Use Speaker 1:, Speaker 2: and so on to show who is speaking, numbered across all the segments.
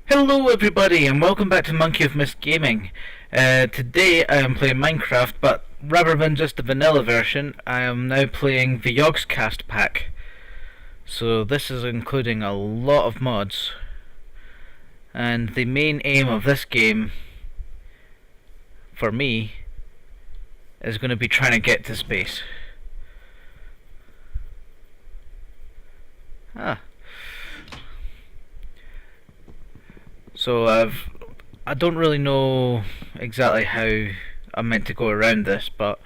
Speaker 1: Hello everybody and welcome back to monkeyofmist Gaming. Today I am playing Minecraft, but rather than just the vanilla version, I am now playing the Yogscast pack. So this is including a lot of mods, and the main aim of this game, for me, is going to be trying to get to space. So I don't really know exactly how I'm meant to go around this, but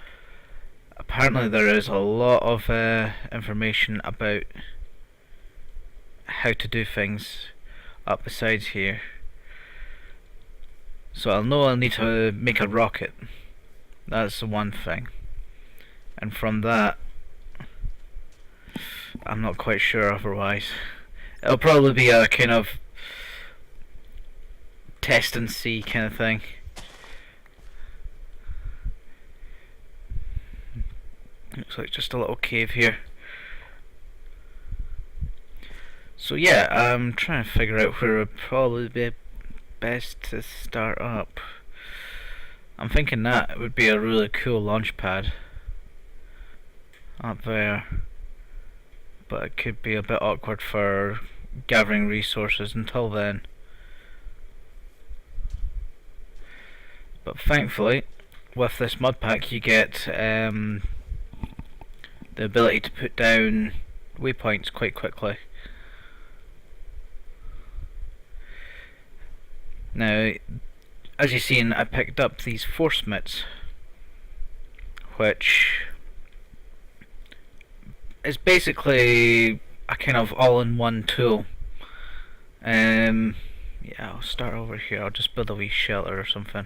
Speaker 1: apparently there is a lot of information about how to do things up the sides here. So I'll know I'll need to make a rocket. That's the one thing. And from that, I'm not quite sure otherwise. It'll probably be a kind of test and see kind of thing. Looks like just a little cave here. So yeah, I'm trying to figure out where would probably be best to start up. I'm thinking that would be a really cool launch pad up there, but it could be a bit awkward for gathering resources until then. But thankfully, with this mod pack you get the ability to put down waypoints quite quickly. Now, as you've seen, I picked up these force mitts, which is basically a kind of all-in-one tool. Yeah, I'll start over here. I'll just build a wee shelter or something.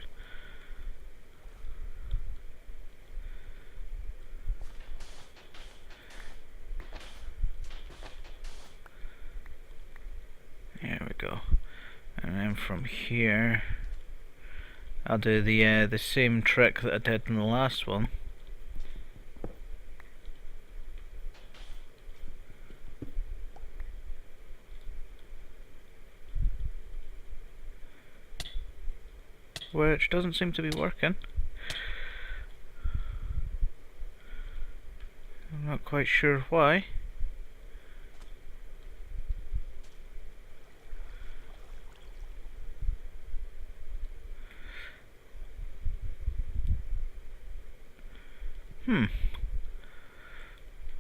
Speaker 1: There we go. And then from here, I'll do the same trick that I did in the last one. Which doesn't seem to be working. I'm not quite sure why.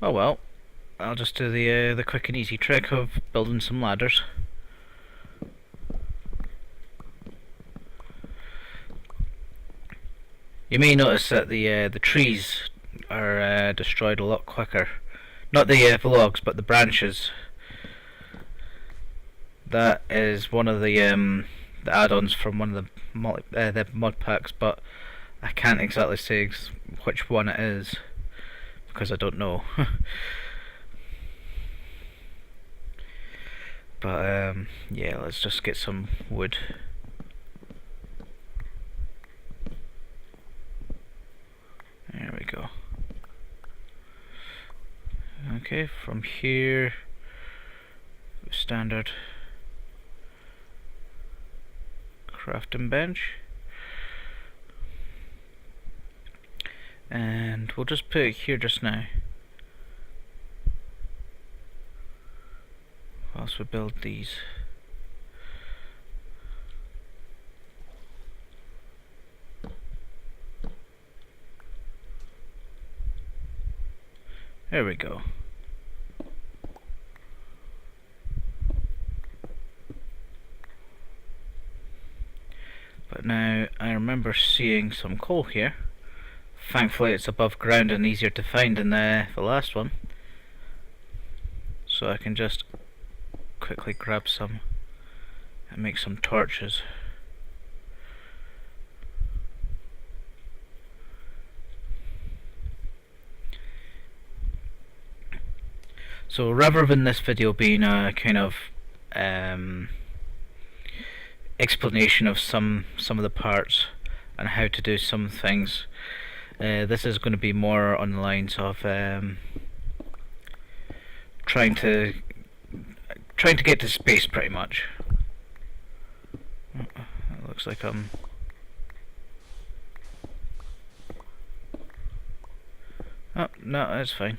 Speaker 1: Oh well, I'll just do the quick and easy trick of building some ladders. You may notice that the trees are destroyed a lot quicker. Not the logs, but the branches. That is one of the add-ons from one of the mod packs, but I can't exactly say which one it is because I don't know. But yeah, let's just get some wood. There we go. Okay, from here, standard crafting bench, and we'll just put it here just now whilst we build these. There we go. But now I remember seeing some coal here. Thankfully it's above ground and easier to find than the last one. So I can just quickly grab some and make some torches. So rather than this video being a kind of explanation of some of the parts and how to do some things, this is going to be more on the lines of trying to get to space pretty much. Looks like I'm... Oh, no, that's fine.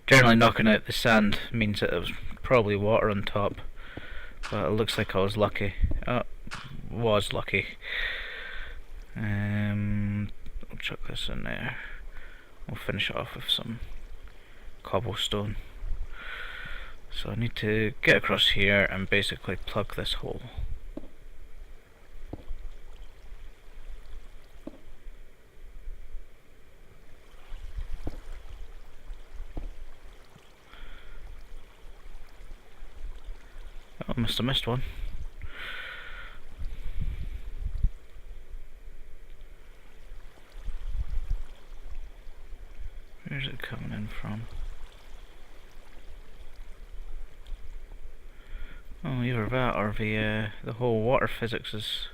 Speaker 1: Generally knocking out the sand means that there was probably water on top. But it looks like I was lucky. Oh, was lucky. I'll chuck this in there. We'll finish it off with some cobblestone. So I need to get across here and basically plug this hole. Oh, I must have missed one. Where's it coming in from? Oh, either that or the whole water physics has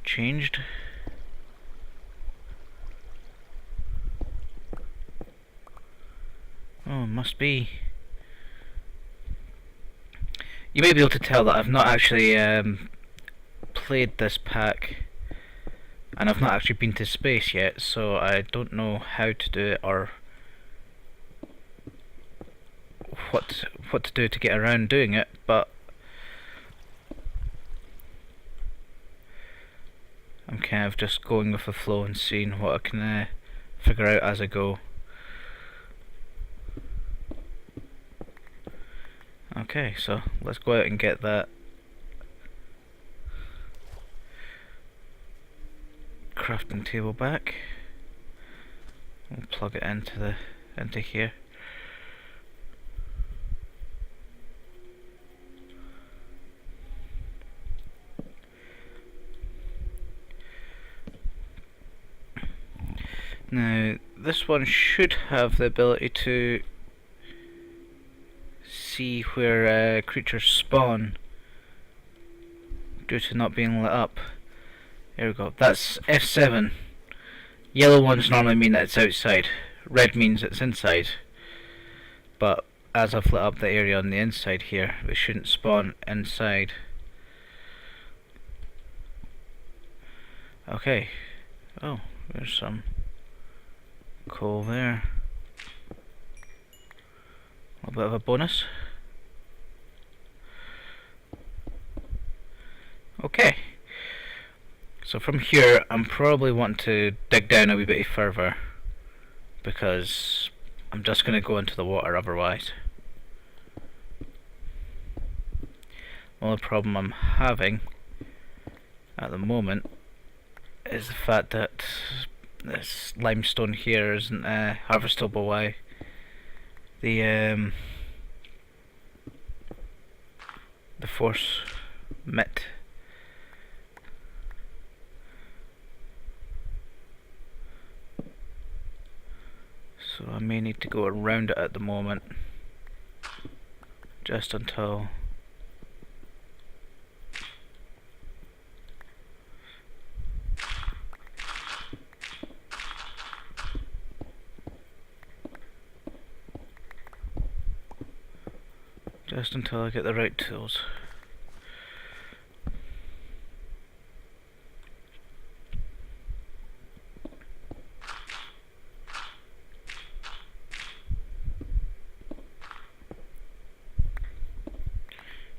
Speaker 1: changed. Oh, must be. You may be able to tell that I've not actually played this pack, and I've not actually been to space yet, so I don't know how to do it or what to do to get around doing it, but I'm kind of just going with the flow and seeing what I can figure out as I go. Okay, so let's go out and get that crafting table back. We'll plug it into here. Now this one should have the ability to see where creatures spawn due to not being lit up. There we go. That's F7. Yellow ones normally mean that it's outside. Red means it's inside. But as I've lit up the area on the inside here, they shouldn't spawn inside. Okay. Oh, there's some coal there. A bit of a bonus. Okay. So from here, I'm probably wanting to dig down a wee bit further because I'm just going to go into the water otherwise. The only problem I'm having at the moment is the fact that this limestone here isn't harvestable by the force mitt. So I may need to go around it at the moment, just until I get the right tools.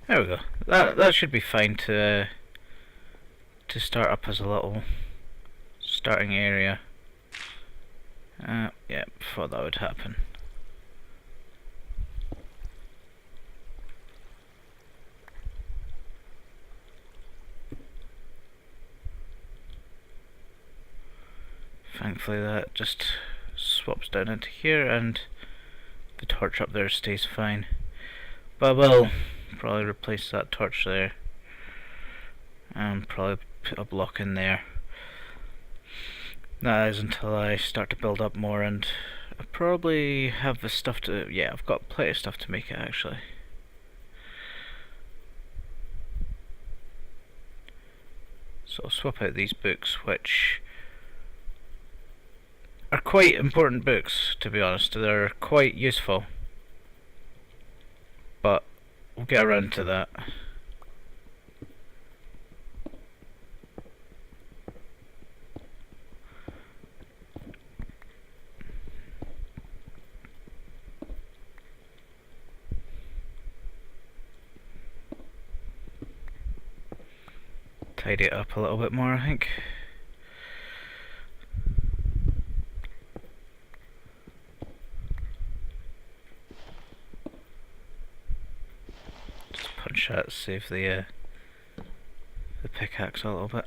Speaker 1: There we go. That should be fine to start up as a little starting area. Yeah, thought that would happen. Thankfully that just swaps down into here and the torch up there stays fine. But I will probably replace that torch there and probably put a block in there. That is until I start to build up more, and I probably have the stuff to... yeah, I've got plenty of stuff to make it actually. So I'll swap out these books, which are quite important books, to be honest. They're quite useful, but we'll get around to that. Tidy it up a little bit more, I think. Just punch that, save the pickaxe a little bit.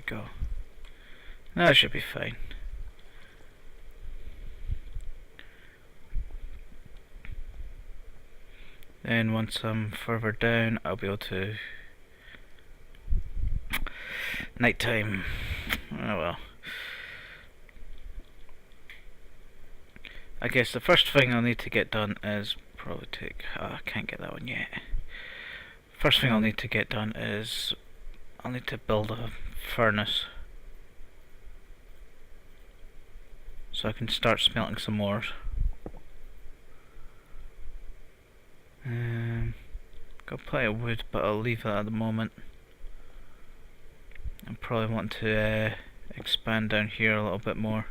Speaker 1: Go. That should be fine. Then once I'm further down, I'll be able to... Nighttime. Oh well. I guess the first thing I'll need to get done is probably take... I can't get that one yet. First thing I'll need to get done is I'll need to build a furnace so I can start smelting some ores. Got plenty of wood, but I'll leave that at the moment. I probably want to expand down here a little bit more.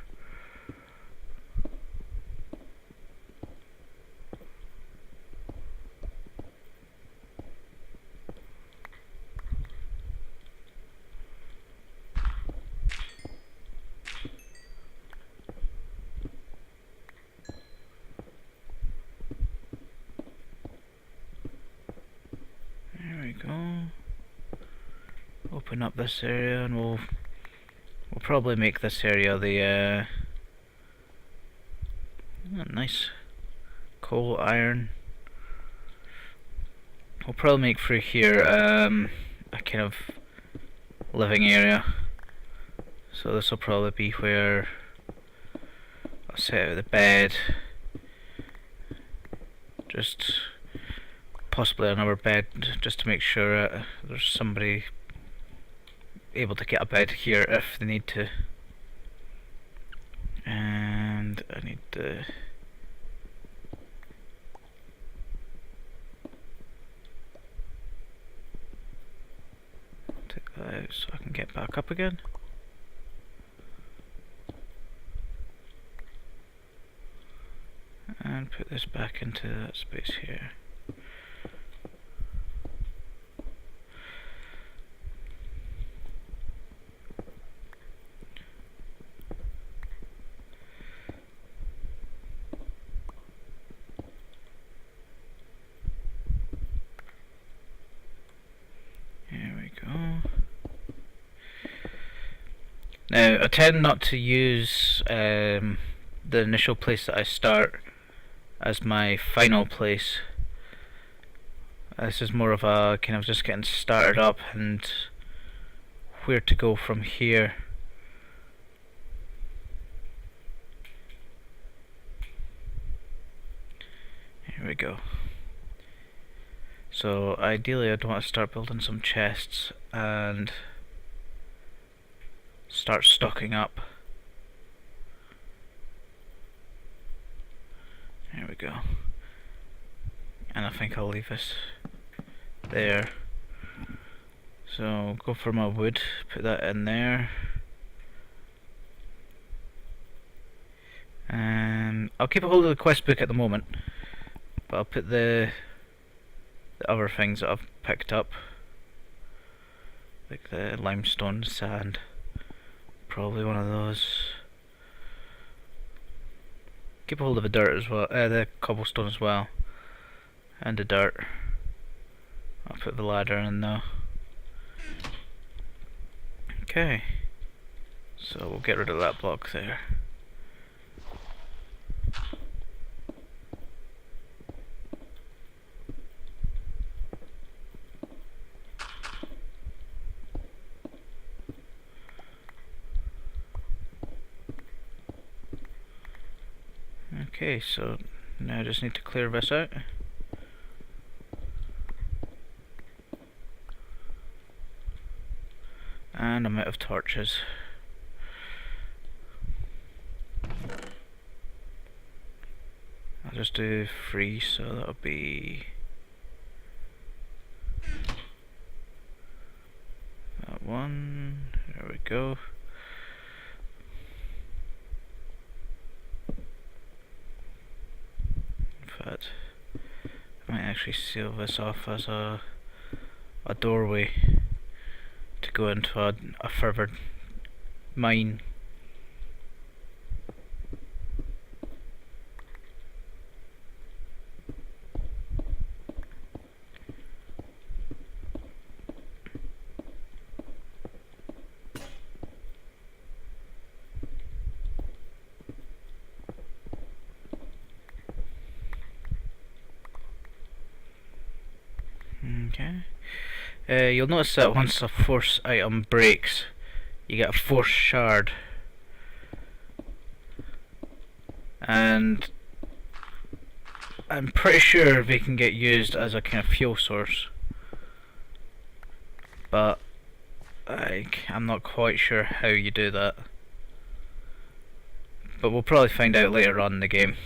Speaker 1: Open up this area, and we'll probably make this area the nice coal, iron. We'll probably make through here a kind of living area. So this will probably be where I'll set out the bed. Just possibly another bed, just to make sure there's somebody able to get a bed here if they need to. And I need to take that out so I can get back up again. And put this back into that space here. Now, I tend not to use the initial place that I start as my final place. This is more of a kind of just getting started up and where to go from here. Here we go. So ideally I'd want to start building some chests and start stocking up. There we go. And I think I'll leave this there. So go for my wood, put that in there. And I'll keep a hold of the quest book at the moment, but I'll put the other things that I've picked up, like the limestone, sand, probably one of those. Keep a hold of the dirt as well, the cobblestone as well, and the dirt. I'll put the ladder in now. Okay, so we'll get rid of that block there. Okay, so Now I just need to clear this out. And I'm out of torches. I'll just do 3, so that'll be that one. There we go. In fact, I might actually seal this off as a doorway to go into a further mine. Okay. You'll notice that once a force item breaks, you get a force shard. And I'm pretty sure they can get used as a kind of fuel source. But I'm not quite sure how you do that. But we'll probably find out later on in the game.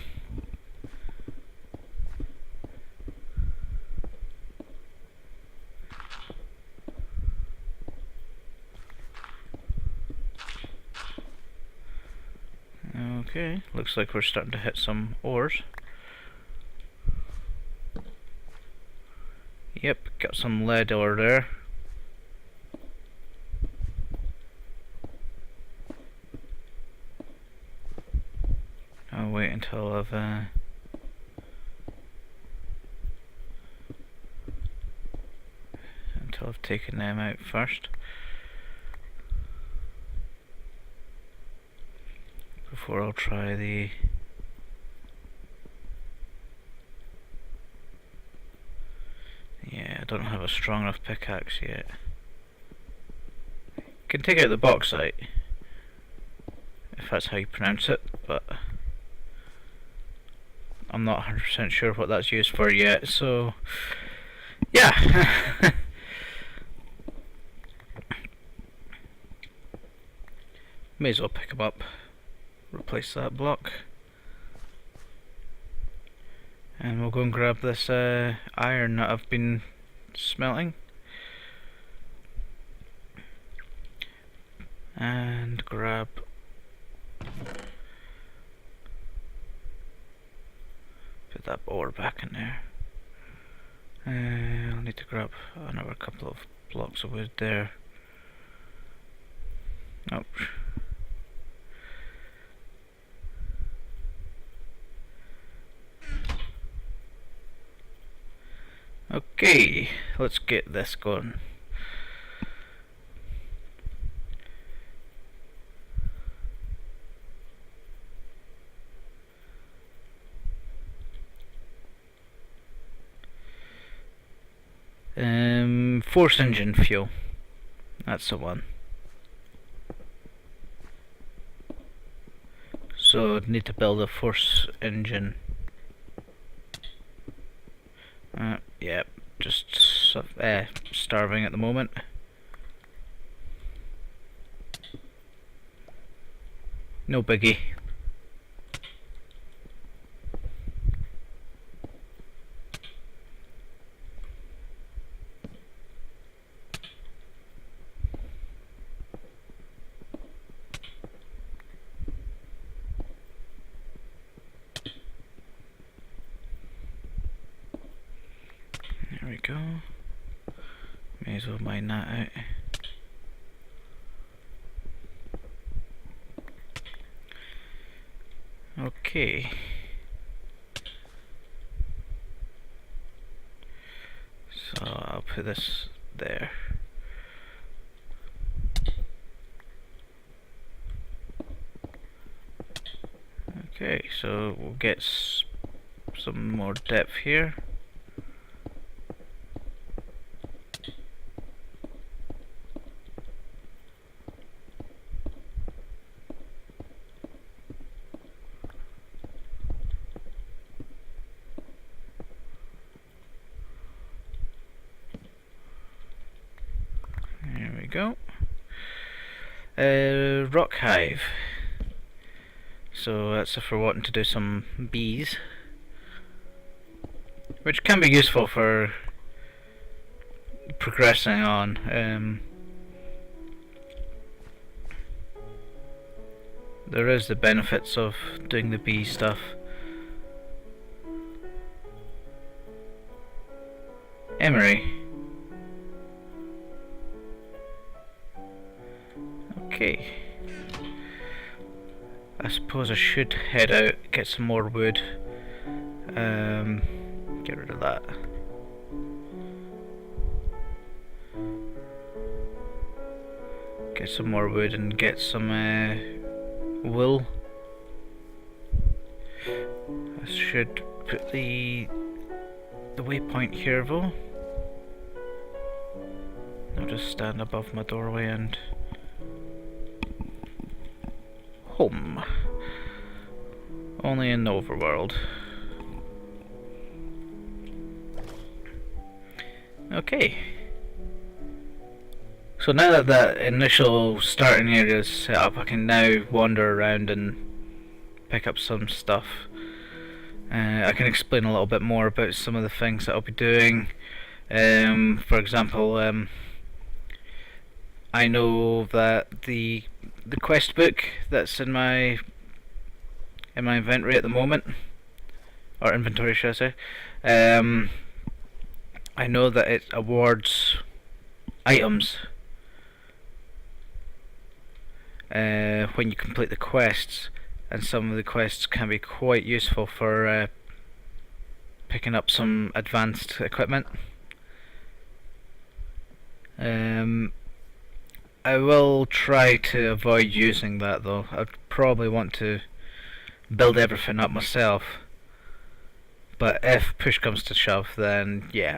Speaker 1: Okay, looks like we're starting to hit some ores. Yep, got some lead ore there. I'll wait until I've taken them out first, before I'll try the I don't have a strong enough pickaxe yet. Can take out the bauxite, if that's how you pronounce it, but I'm not 100% sure what that's used for yet, so yeah. May as well pick them up, replace that block, and we'll go and grab this iron that I've been smelting, and grab put that ore back in there. I'll need to grab another couple of blocks of wood there. Oh. Okay, let's get this going. Force engine fuel. That's the one. So need to build a force engine. Yep, just starving at the moment. No biggie. There we go. May as well mine that out. Okay. So I'll put this there. Okay, so we'll get some more depth here. go. Rock hive. So that's if we're wanting to do some bees, which can be useful for progressing on. There is the benefits of doing the bee stuff. Emery. Okay. I suppose I should head out, get some more wood. Get rid of that. Get some more wood and get some wool. I should put the waypoint here though. I'll just stand above my doorway and home. Only in the overworld. Okay. So now that that initial starting area is set up, I can now wander around and pick up some stuff. I can explain a little bit more about some of the things that I'll be doing. For example, I know that the quest book that's in my inventory at the moment, or inventory should I say, I know that it awards items when you complete the quests, and some of the quests can be quite useful for picking up some advanced equipment. I will try to avoid using that though. I'd probably want to build everything up myself, but if push comes to shove, then yeah,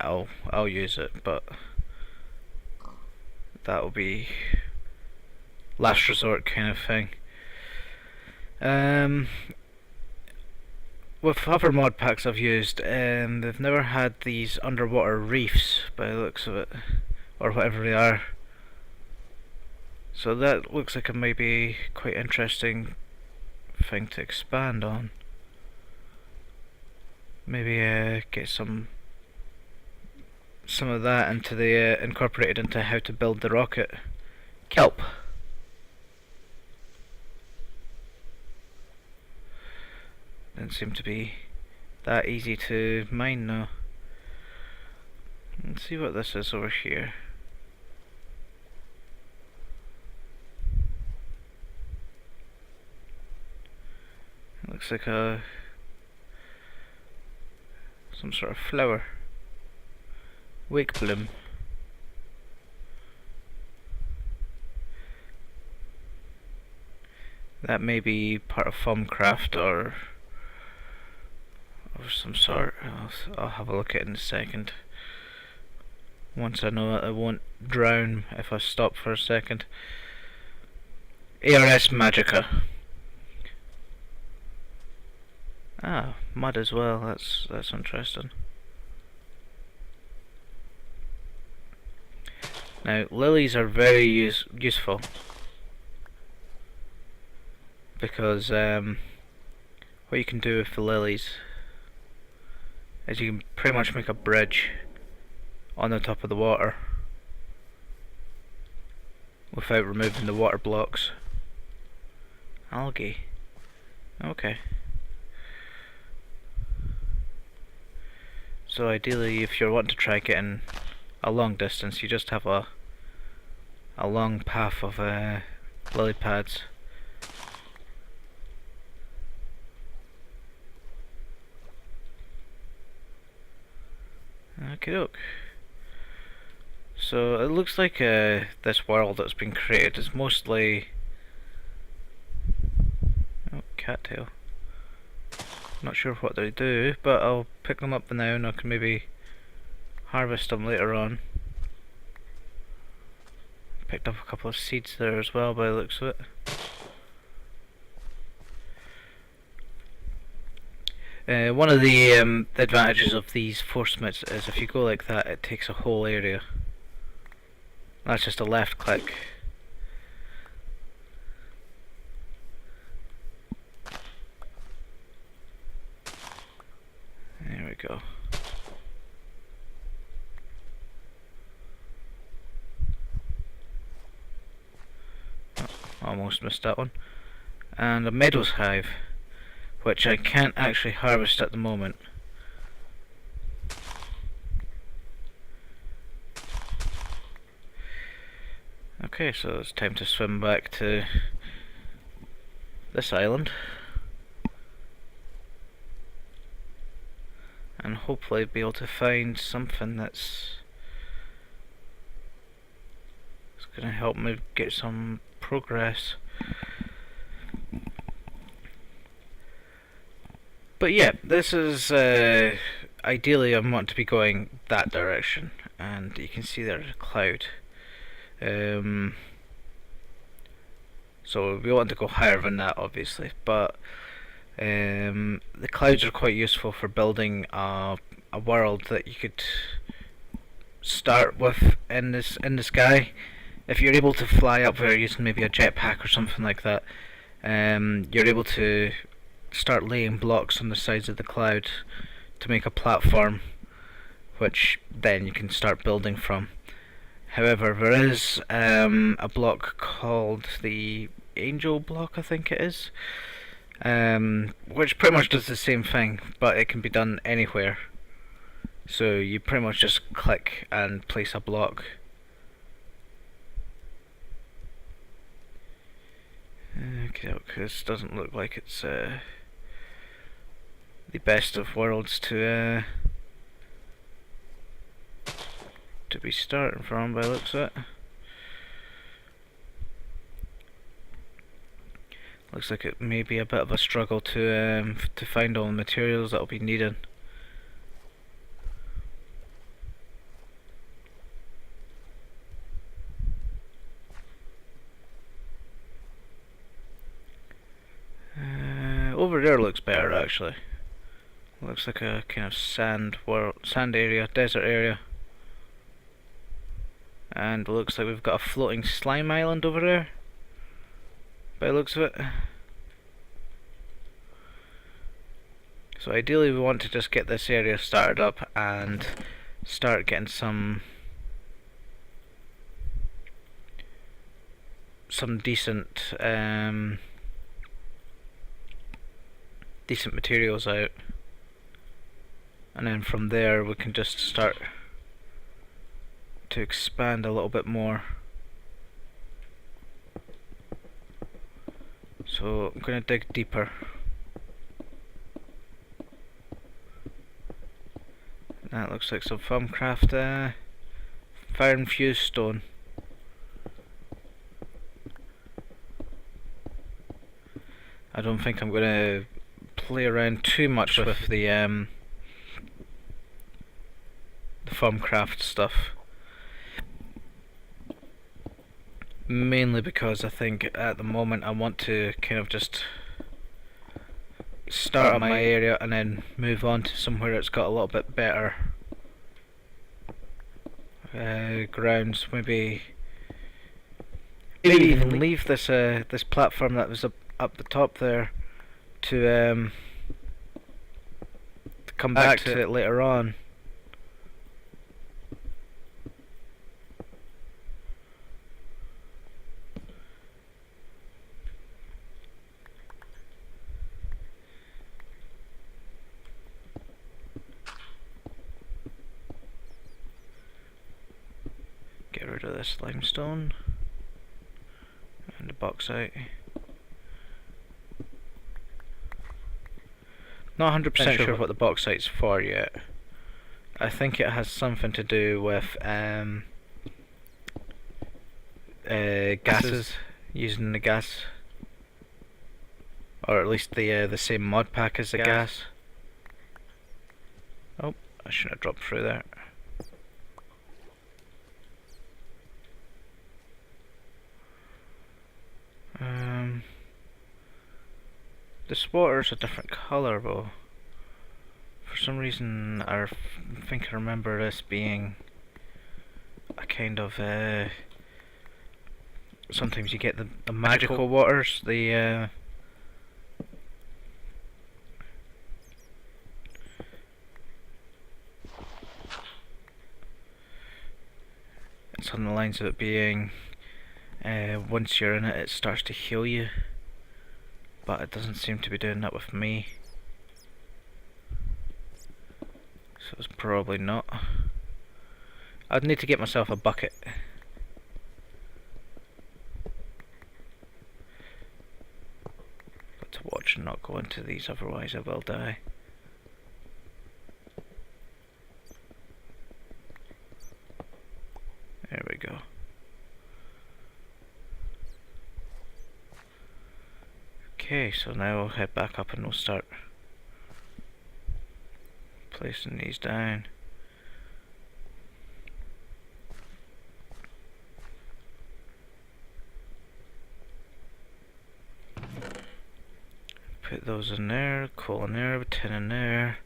Speaker 1: I'll use it, but that will be last resort kind of thing. With other mod packs I've used, they've never had these underwater reefs by the looks of it, or whatever they are. So that looks like a maybe quite interesting thing to expand on. Maybe get some of that into the incorporated into how to build the rocket. Kelp. Didn't seem to be that easy to mine though. Let's see what this is over here. It looks like some sort of flower. Wake bloom. That may be part of Thumbcraft or some sort. I'll have a look at it in a second. Once I know that I won't drown if I stop for a second. ARS Magica. Ah, mud as well. That's interesting. Now, lilies are very useful because what you can do with the lilies is you can pretty much make a bridge on the top of the water without removing the water blocks. Algae. Okay. So ideally, if you're wanting to try getting a long distance, you just have a long path of lily pads. Okay, doke. So it looks like this world that's been created is mostly cattail. Not sure what they do, but I'll pick them up now and I can maybe harvest them later on. Picked up a couple of seeds there as well by the looks of it. One of the advantages of these force smiths is if you go like that, it takes a whole area. That's just a left click. There we go. Oh, almost missed that one. And a meadows hive, which I can't actually harvest at the moment. Okay, so it's time to swim back to this island and hopefully be able to find something that's going to help me get some progress. But yeah, this is ideally I want to be going that direction, and you can see there's a cloud. So we want to go higher than that, obviously, but the clouds are quite useful for building a world that you could start with in the sky. If you're able to fly up there using maybe a jetpack or something like that, you're able to start laying blocks on the sides of the cloud to make a platform, which then you can start building from. However, there is a block called the Angel block, I think it is, which pretty much does the same thing, but it can be done anywhere. So you pretty much just click and place a block. Okay, this doesn't look like it's the best of worlds to be starting from by the looks of it. Looks like it may be a bit of a struggle to find all the materials that will be needed. Over there looks better actually. Looks like a kind of sand area, desert area. And looks like we've got a floating slime island over there, by the looks of it. So ideally we want to just get this area started up and start getting some decent decent materials out, and then from there we can just start to expand a little bit more. So I'm going to dig deeper. That looks like some Thumbcraft fire infused stone. I don't think I'm going to play around too much with the Thumbcraft stuff. Mainly because I think at the moment I want to kind of just start up my area and then move on to somewhere that's got a little bit better grounds. Maybe even leave this this platform that was up the top there to come back to it later on. Get rid of this limestone and the bauxite. Not 100% sure what the bauxite's for yet. I think it has something to do with gases, using the gas, or at least the same mod pack as the gas. Oh, I shouldn't have dropped through there. This water's a different colour though. For some reason I think I remember this being a kind of sometimes you get the magical waters, the it's on the lines of it being once you're in it, it starts to heal you, but it doesn't seem to be doing that with me, so it's probably not. I'd need to get myself a bucket. But to watch and not go into these, otherwise I will die. There we go. Okay, so now I'll head back up and we'll start placing these down. Put those in there, coal in there, tin in there,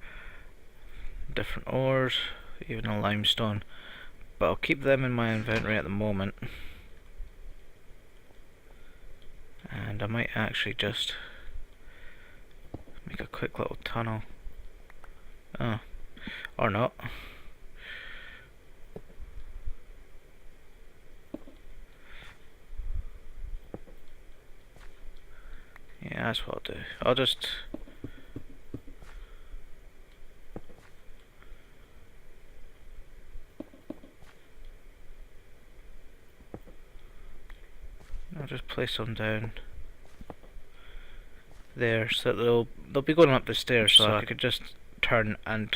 Speaker 1: different ores, even a limestone. But I'll keep them in my inventory at the moment. And I might actually just make a quick little tunnel. Oh, or not. Yeah, that's what I'll do. I'll just place them down there, so that they'll be going up the stairs, so I could just turn and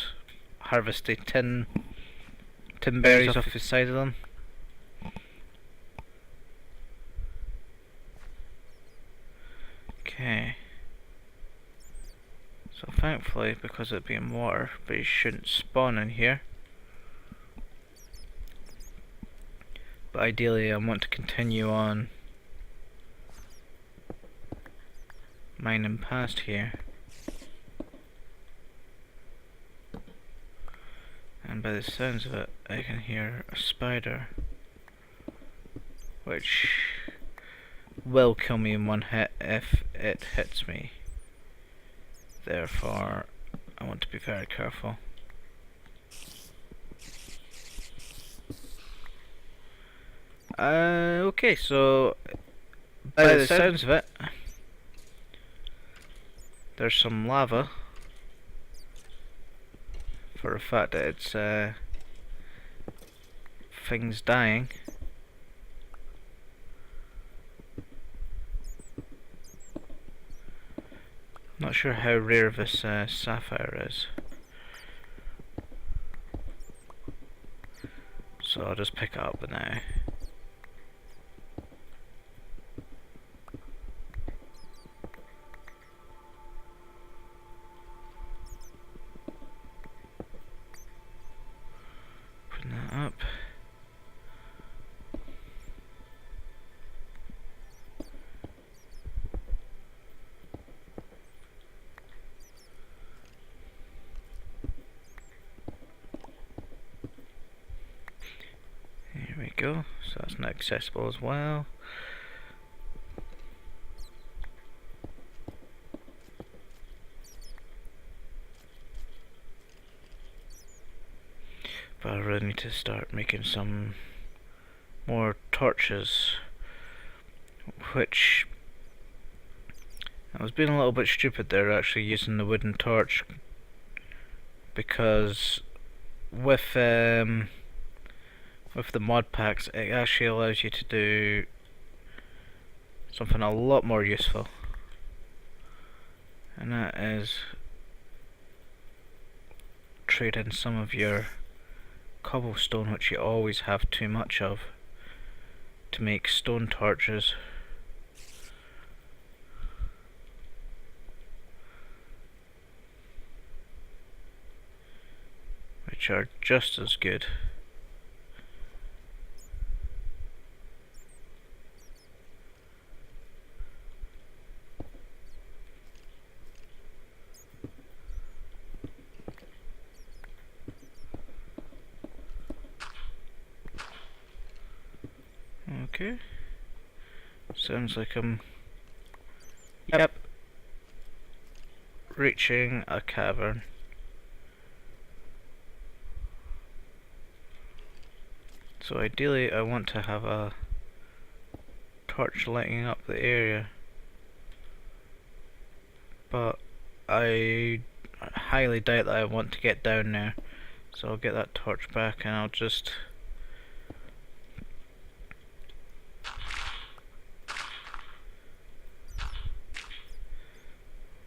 Speaker 1: harvest the tin berries off the side of them. Okay. So thankfully, because it being water, but you shouldn't spawn in here. But ideally I want to continue on mining past here. And by the sounds of it, I can hear a spider, which will kill me in one hit if it hits me. Therefore, I want to be very careful. Okay, so by the sounds of it, there's some lava. For a fact that it's things dying. Not sure how rare this sapphire is, so I'll just pick it up now. Putting that up. There we go, so that's not accessible as well. But I really need to start making some more torches, which I was being a little bit stupid there, actually using the wooden torch, because with the mod packs it actually allows you to do something a lot more useful, and that is trade in some of your cobblestone, which you always have too much of, to make stone torches. Which are just as good. Okay. Sounds like I'm... Yep. Reaching a cavern. So ideally I want to have a torch lighting up the area, but I highly doubt that I want to get down there, so I'll get that torch back and I'll just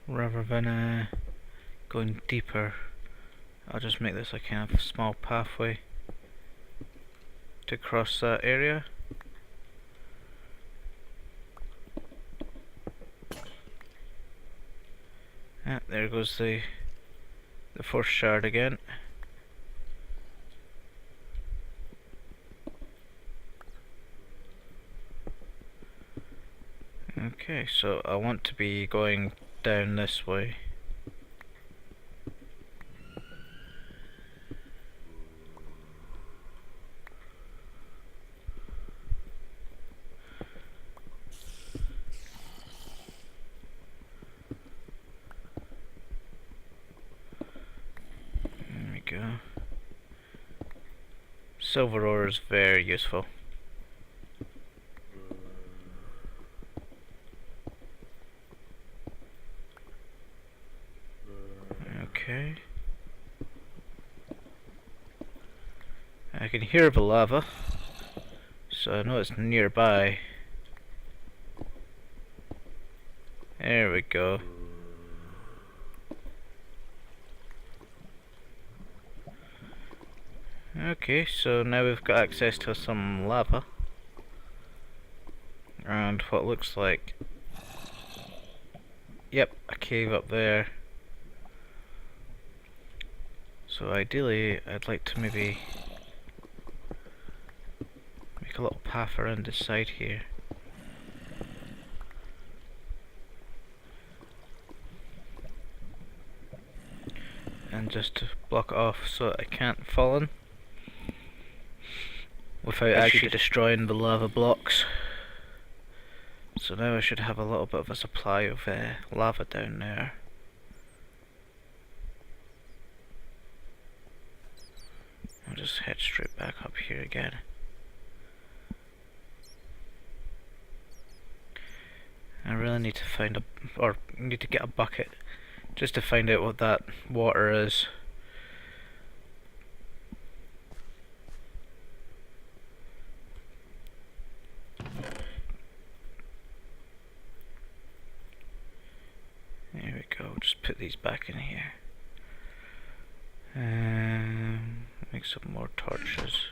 Speaker 1: rather than going deeper, I'll just make this a kind of small pathway to cross that area. Ah, there goes the first shard again. Okay, so I want to be going down this way. There we go. Silver ore is very useful. Okay. I can hear the lava, so I know it's nearby. There we go. Okay, so now we've got access to some lava and what looks like, yep, a cave up there. So ideally I'd like to maybe make a little path around the side here. And just to block it off so I can't fall in without actually destroying the lava blocks. So now I should have a little bit of a supply of lava down there. I'll just head straight back up here again. I really need to find need to get a bucket just to find out what that water is. There we go, just put these back in here. Make some more torches.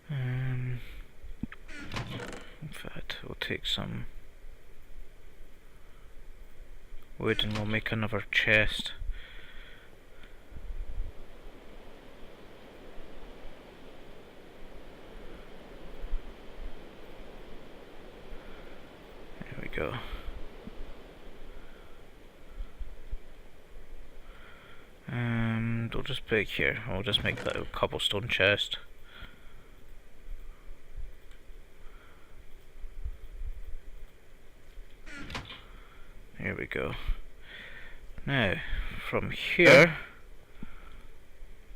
Speaker 1: In fact, we'll take some wood and we'll make another chest. There we go. We'll just put it here. We'll just make that a cobblestone chest. Here we go. Now, from here,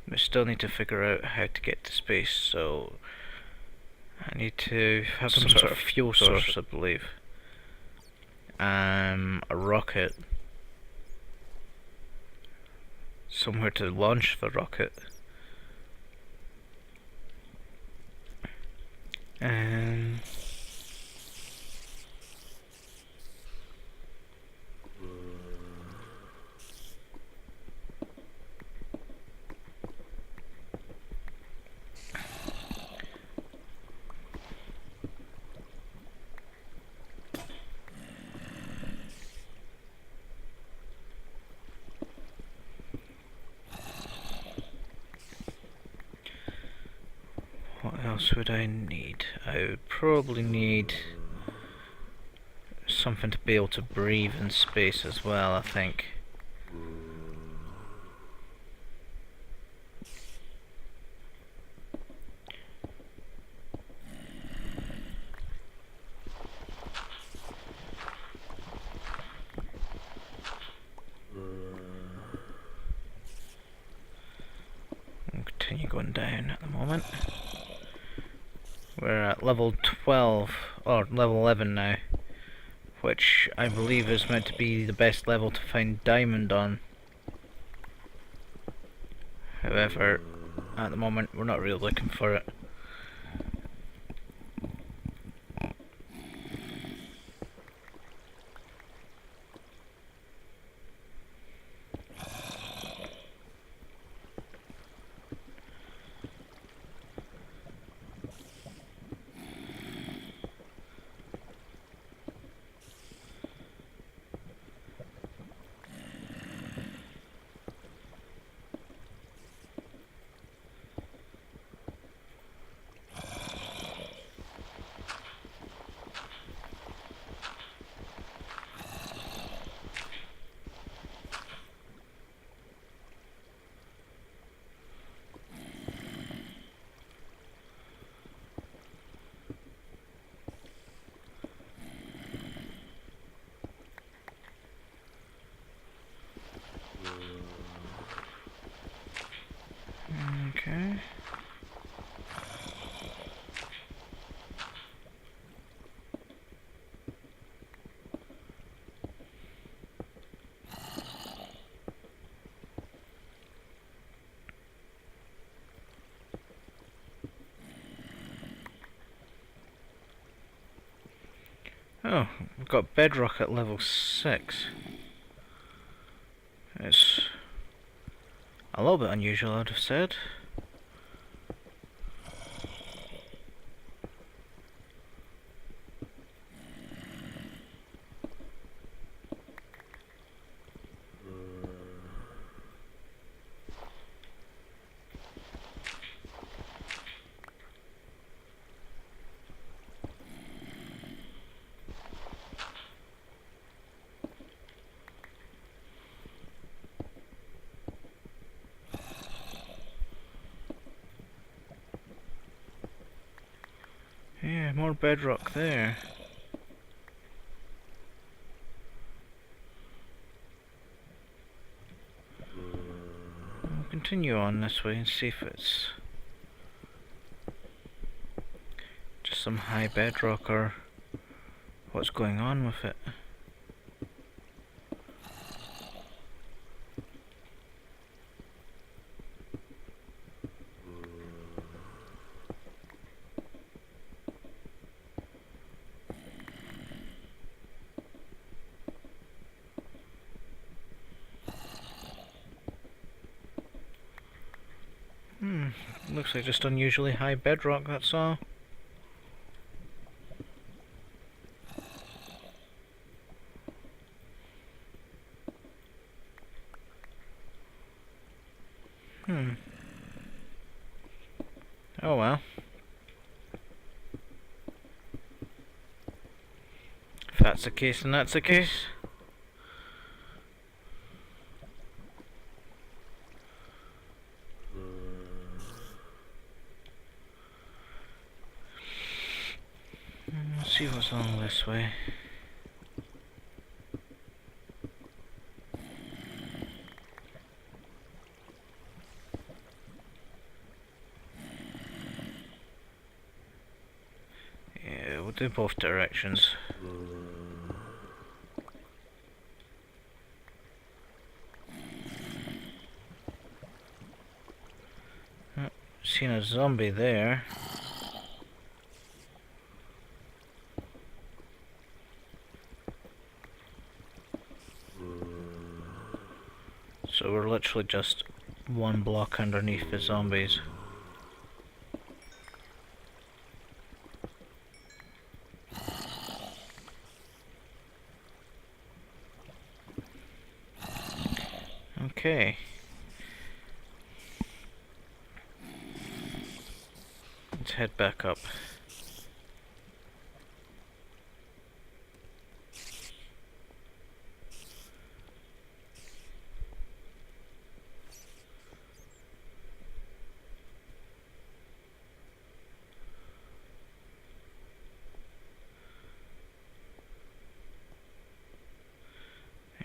Speaker 1: we still need to figure out how to get to space, so I need to have some sort of fuel source, I believe. A rocket. Somewhere to launch the rocket. What else would I need? I would probably need something to be able to breathe in space as well, I think. down at the moment. We're at level 12, or level 11 now, which I believe is meant to be the best level to find diamond on. However, at the moment we're not really looking for it. Okay. Oh, we've got bedrock at level 6. It's a little bit unusual, I'd have said. Yeah, more bedrock there. We'll continue on this way and see if it's just some high bedrock or what's going on with it. Looks like just unusually high bedrock, that's all. Oh well. If that's the case, then that's the case. Let's see what's along this way. Yeah, we'll do both directions. Oh, seen a zombie there. So we're literally just one block underneath the zombies. Okay. Let's head back up.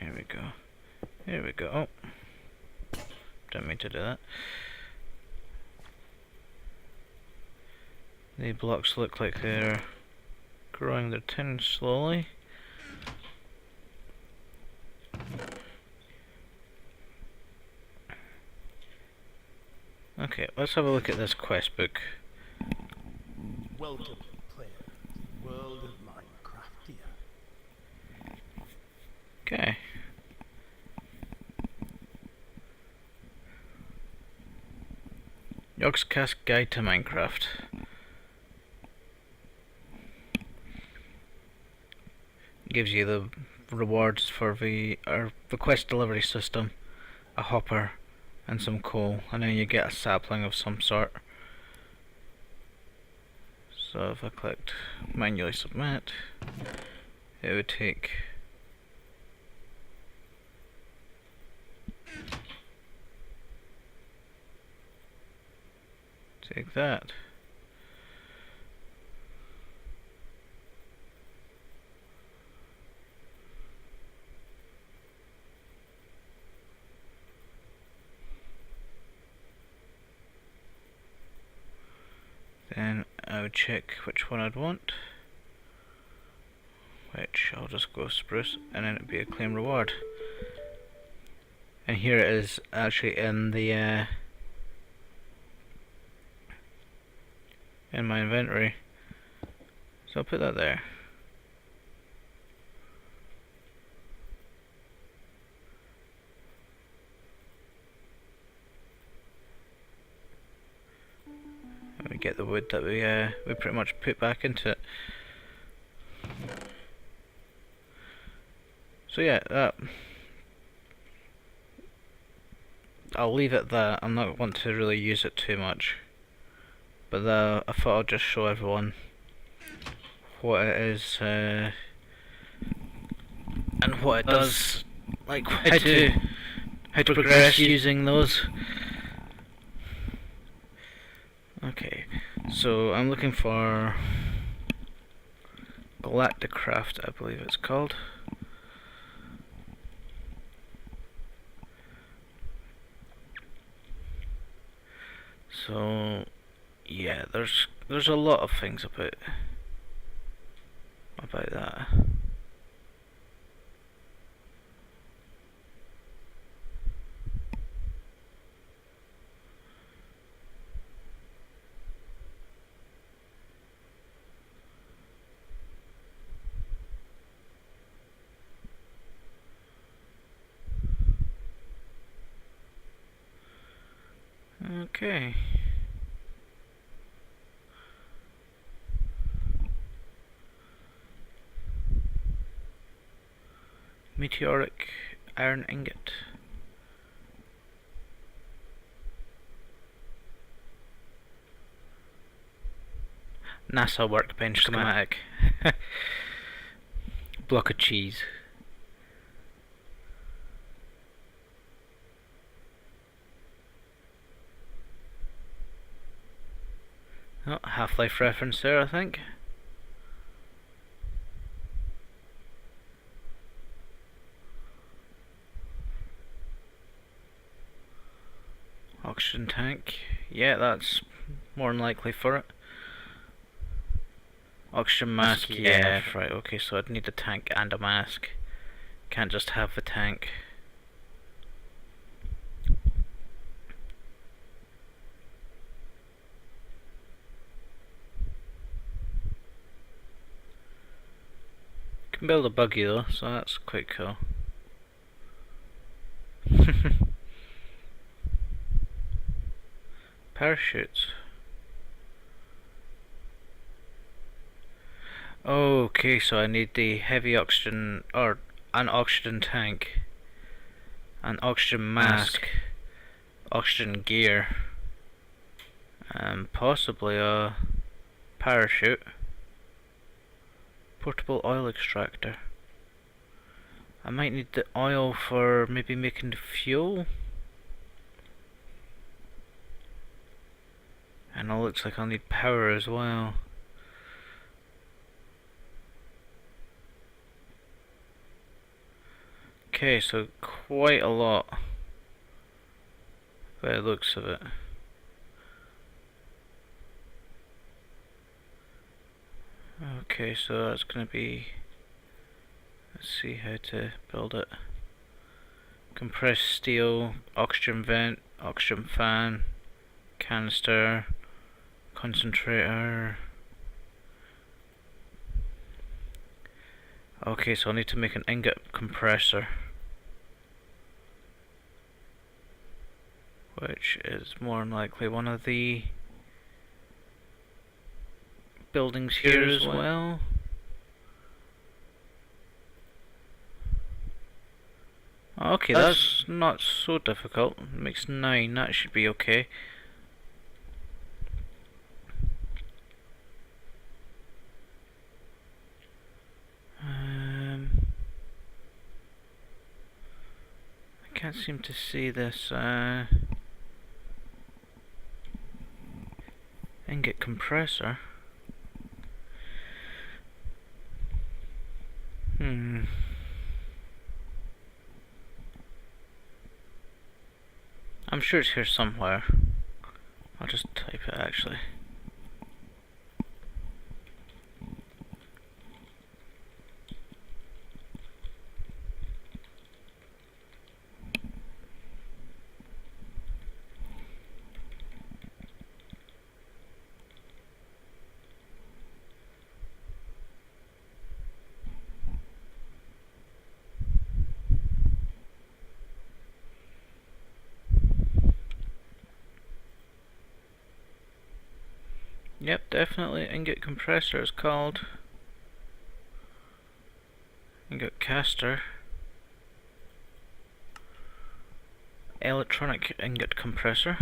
Speaker 1: There we go. There we go. Oh. Didn't mean to do that. The blocks look like they're growing their tin slowly. Okay, let's have a look at this quest book.
Speaker 2: Welcome, player, to the world of Minecraft here.
Speaker 1: Okay. Yogscast Guide to Minecraft. Gives you the rewards for the quest delivery system, a hopper, and some coal, and then you get a sapling of some sort. So if I clicked manually submit, it would take that. Then I would check which one I'd want, which I'll just go spruce, and then it'd be a claim reward. And here it is actually in the in my inventory, so I'll put that there. And we get the wood that we pretty much put back into it. So yeah, I'll leave it there. I'm not want to really use it too much, but I thought I'd just show everyone what it is and what it does, like how to progress using those. Okay, so I'm looking for Galacticraft, I believe it's called. So yeah, there's a lot of things about that. Okay. Meteoric iron ingot. NASA workbench schematic. Block of cheese. Oh, Half-Life reference there, I think. Oxygen tank. Yeah, that's more than likely for it. Oxygen mask. Yeah, right, okay, so I'd need a tank and a mask. Can't just have the tank. Can build a buggy though, so that's quite cool. Parachutes. Okay, so I need the heavy oxygen, or an oxygen tank, an oxygen mask, oxygen gear, and possibly a parachute. Portable oil extractor. I might need the oil for maybe making the fuel. And it looks like I'll need power as well. Okay, so quite a lot by the looks of it. Okay, so that's gonna be, let's see how to build it. Compressed steel, oxygen vent, oxygen fan, canister, concentrator. Okay, so I need to make an ingot compressor, which is more than likely one of the buildings here as well. Okay, that's not so difficult. Makes 9, that should be okay. I can't seem to see this ingot compressor. I'm sure it's here somewhere. I'll just type it actually. Yep, definitely ingot compressor is called. Ingot caster. Electronic ingot compressor.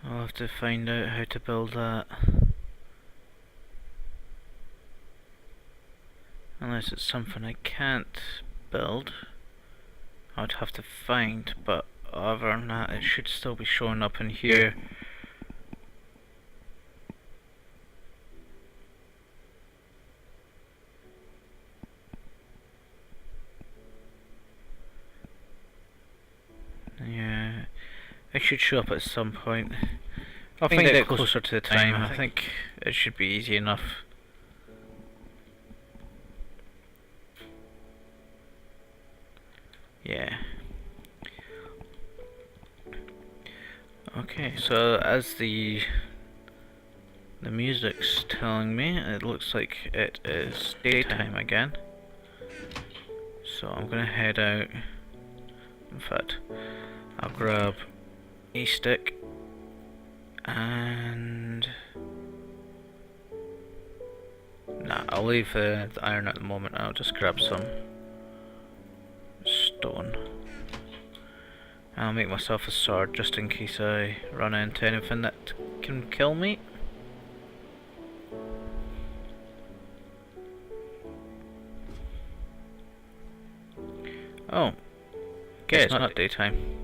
Speaker 1: I'll have to find out how to build that. Unless it's something I can't build, I'd have to find, but other than that it should still be showing up in here. Yeah, it should show up at some point. I'll find out closer to the time. I think it should be easy enough. Yeah. Okay, so as the music's telling me, it looks like it is daytime again. So I'm gonna head out. In fact, I'll grab a stick and nah, I'll leave the iron at the moment. I'll just grab some stone. I'll make myself a sword just in case I run into anything that can kill me. Oh, okay, it's not daytime.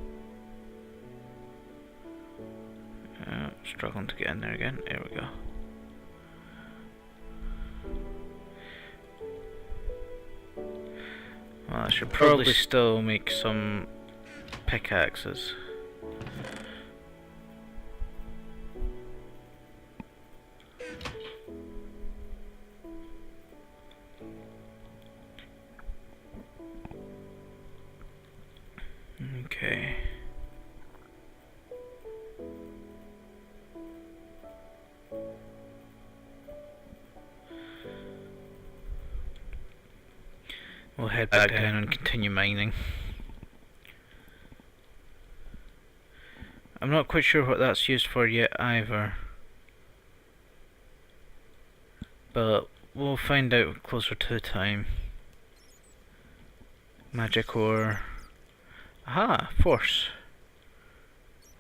Speaker 1: Struggling to get in there again. There we go. Well, I should probably still make some pickaxes. Okay. We'll head back down and continue mining. I'm not quite sure what that's used for yet either, but we'll find out closer to the time. Magic ore. Aha! Force.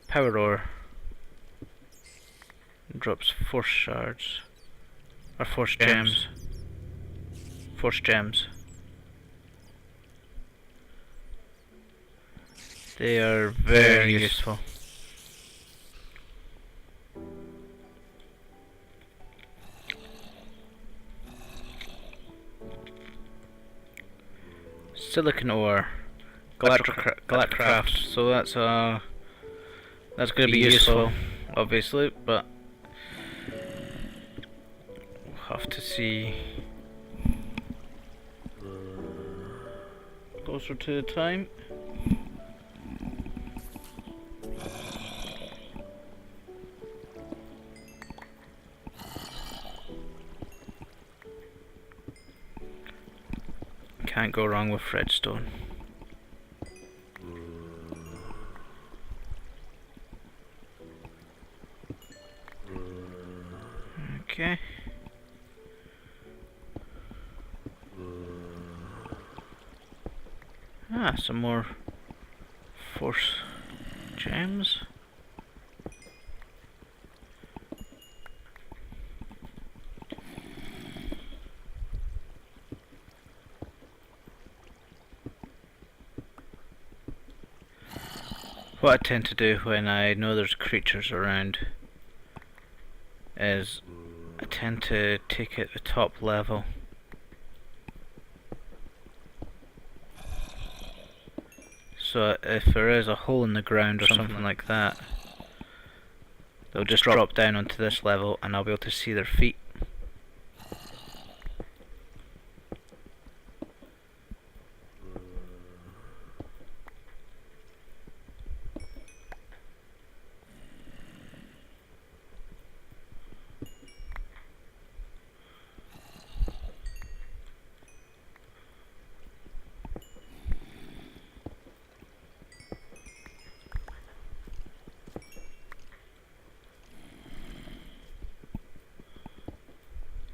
Speaker 1: Power ore. Drops force shards. Or force gems. Force gems. They are very useful. silicon ore, Galacticraft. So that's going to be useful, obviously, but we'll have to see closer to the time. Can't go wrong with redstone. Okay. Ah, some more force gems. What I tend to do when I know there's creatures around is I tend to take it the top level. So if there is a hole in the ground or something like that, they'll just drop down onto this level and I'll be able to see their feet.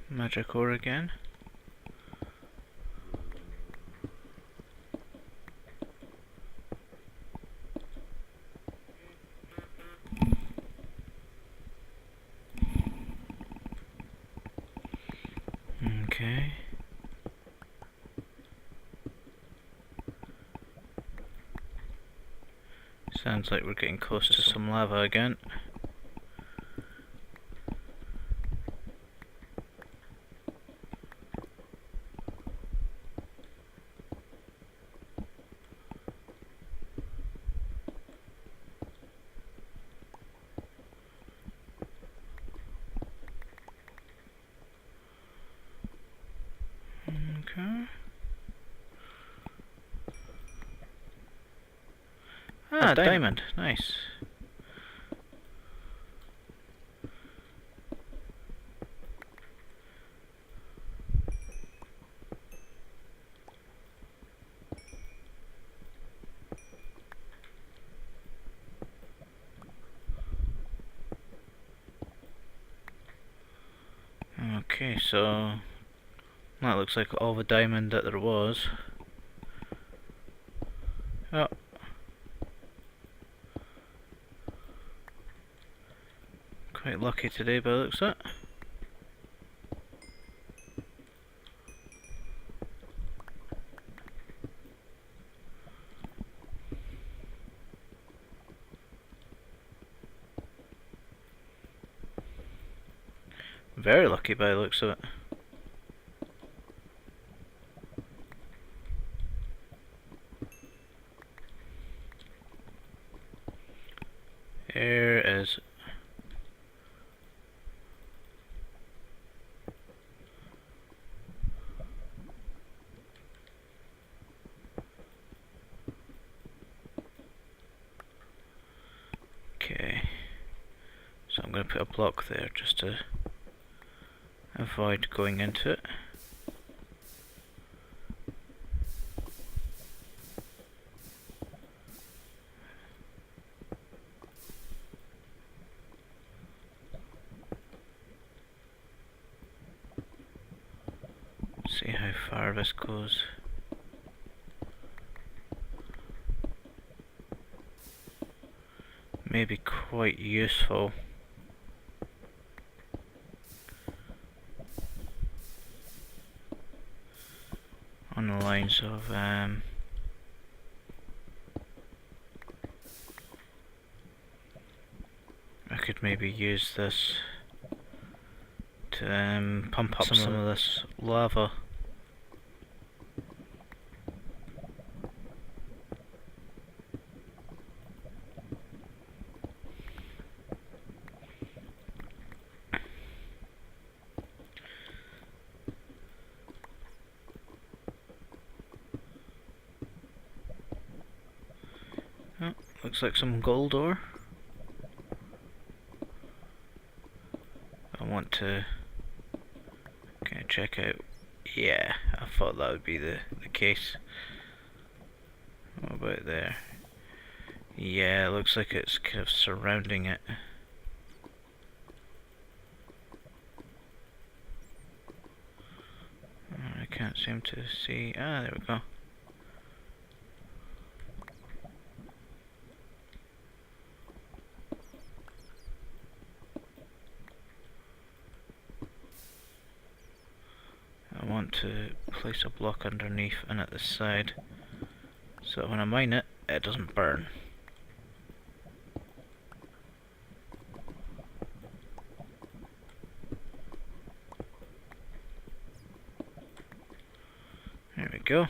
Speaker 1: Magic ore again. Okay. Sounds like we're getting close to some lava again. Okay. Ah, diamond. Nice. Okay, so that looks like all the diamond that there was. Oh. Quite lucky today by the looks of it. Very lucky by the looks of it. Here it is. Okay. So I'm going to put a block there just to avoid going into it. See how far this goes. May be quite useful. On the lines of I could maybe use this to pump up some of this lava. looks like some gold ore. I want to kind of check out. Yeah, I thought that would be the case. What about there? Yeah, it looks like it's kind of surrounding it. I can't seem to see. Ah, there we go. I want to place a block underneath and at the side, so that when I mine it, it doesn't burn. There we go.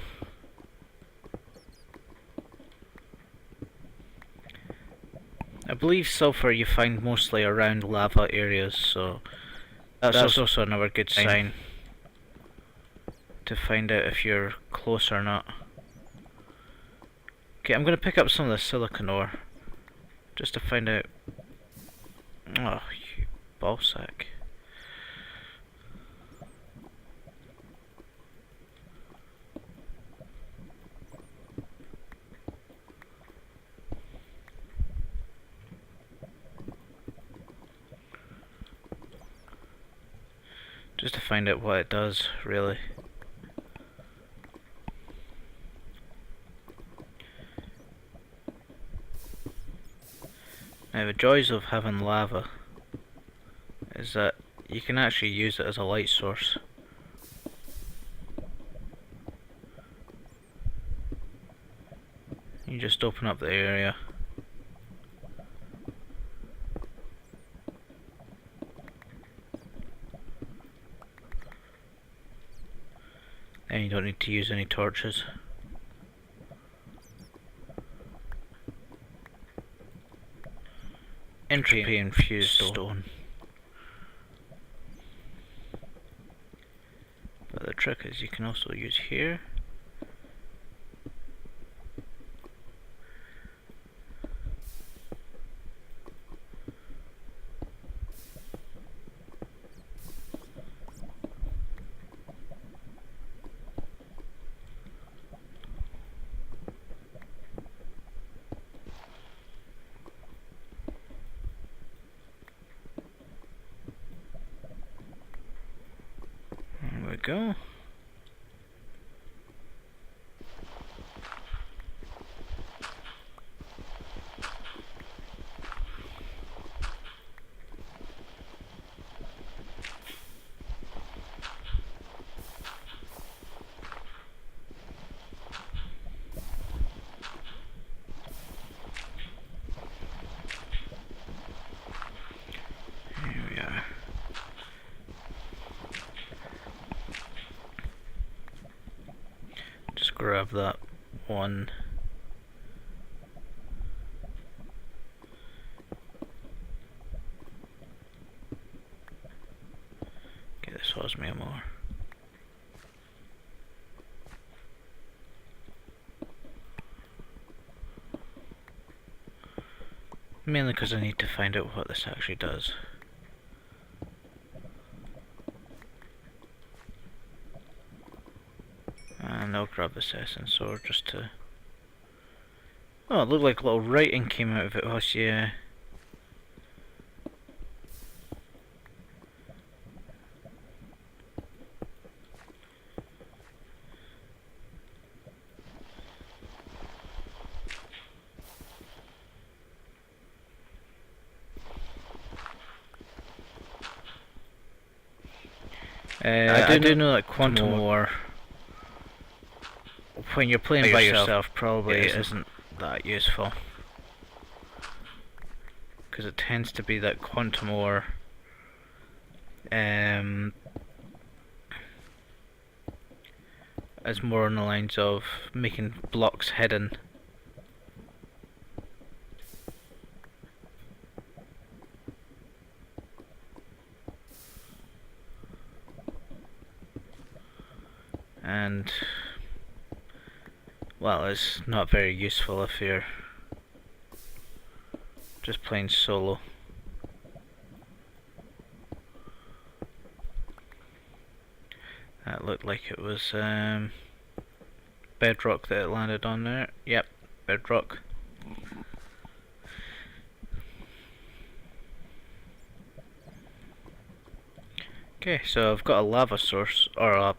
Speaker 1: I believe sulfur you find mostly around lava areas, so that's also another good sign to find out if you're close or not. Okay, I'm going to pick up some of the silicon ore just to find out. Oh, you ballsack. Just to find out what it does, really. Now the joys of having lava is that you can actually use it as a light source. You just open up the area. And you don't need to use any torches. Entropy infused stone. But the trick is you can also use here. There we go. Here we are. Just grab that one. Okay, this was me more. Mainly because I need to find out what this actually does. And I'll grab this essence ore just to... Oh, it looked like a little writing came out of it, was yeah. I do know that quantum ore, when you're playing by yourself, probably isn't that useful. Because it tends to be that quantum ore is more on the lines of making blocks hidden. And well, it's not very useful if you're just playing solo. That looked like it was bedrock that it landed on there. Yep, bedrock. Okay, so I've got a lava source, or a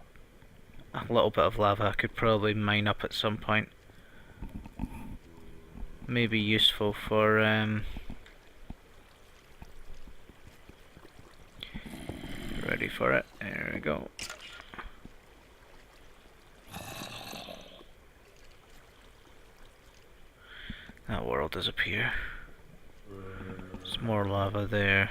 Speaker 1: little bit of lava I could probably mine up at some point. Maybe useful for ready for it. There we go. That world disappear. There's more lava there.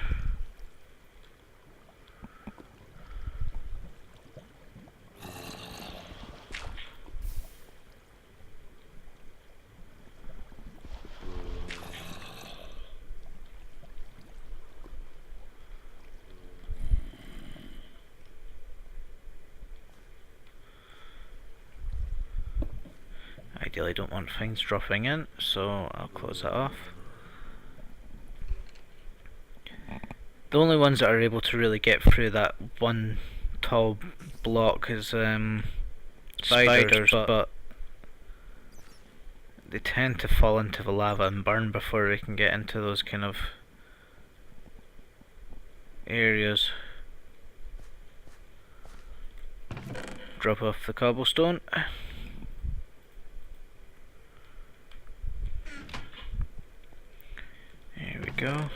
Speaker 1: Ideally don't want things dropping in, so I'll close that off. The only ones that are able to really get through that one tall block is spiders, but they tend to fall into the lava and burn before they can get into those kind of areas. Drop off the cobblestone. There we go.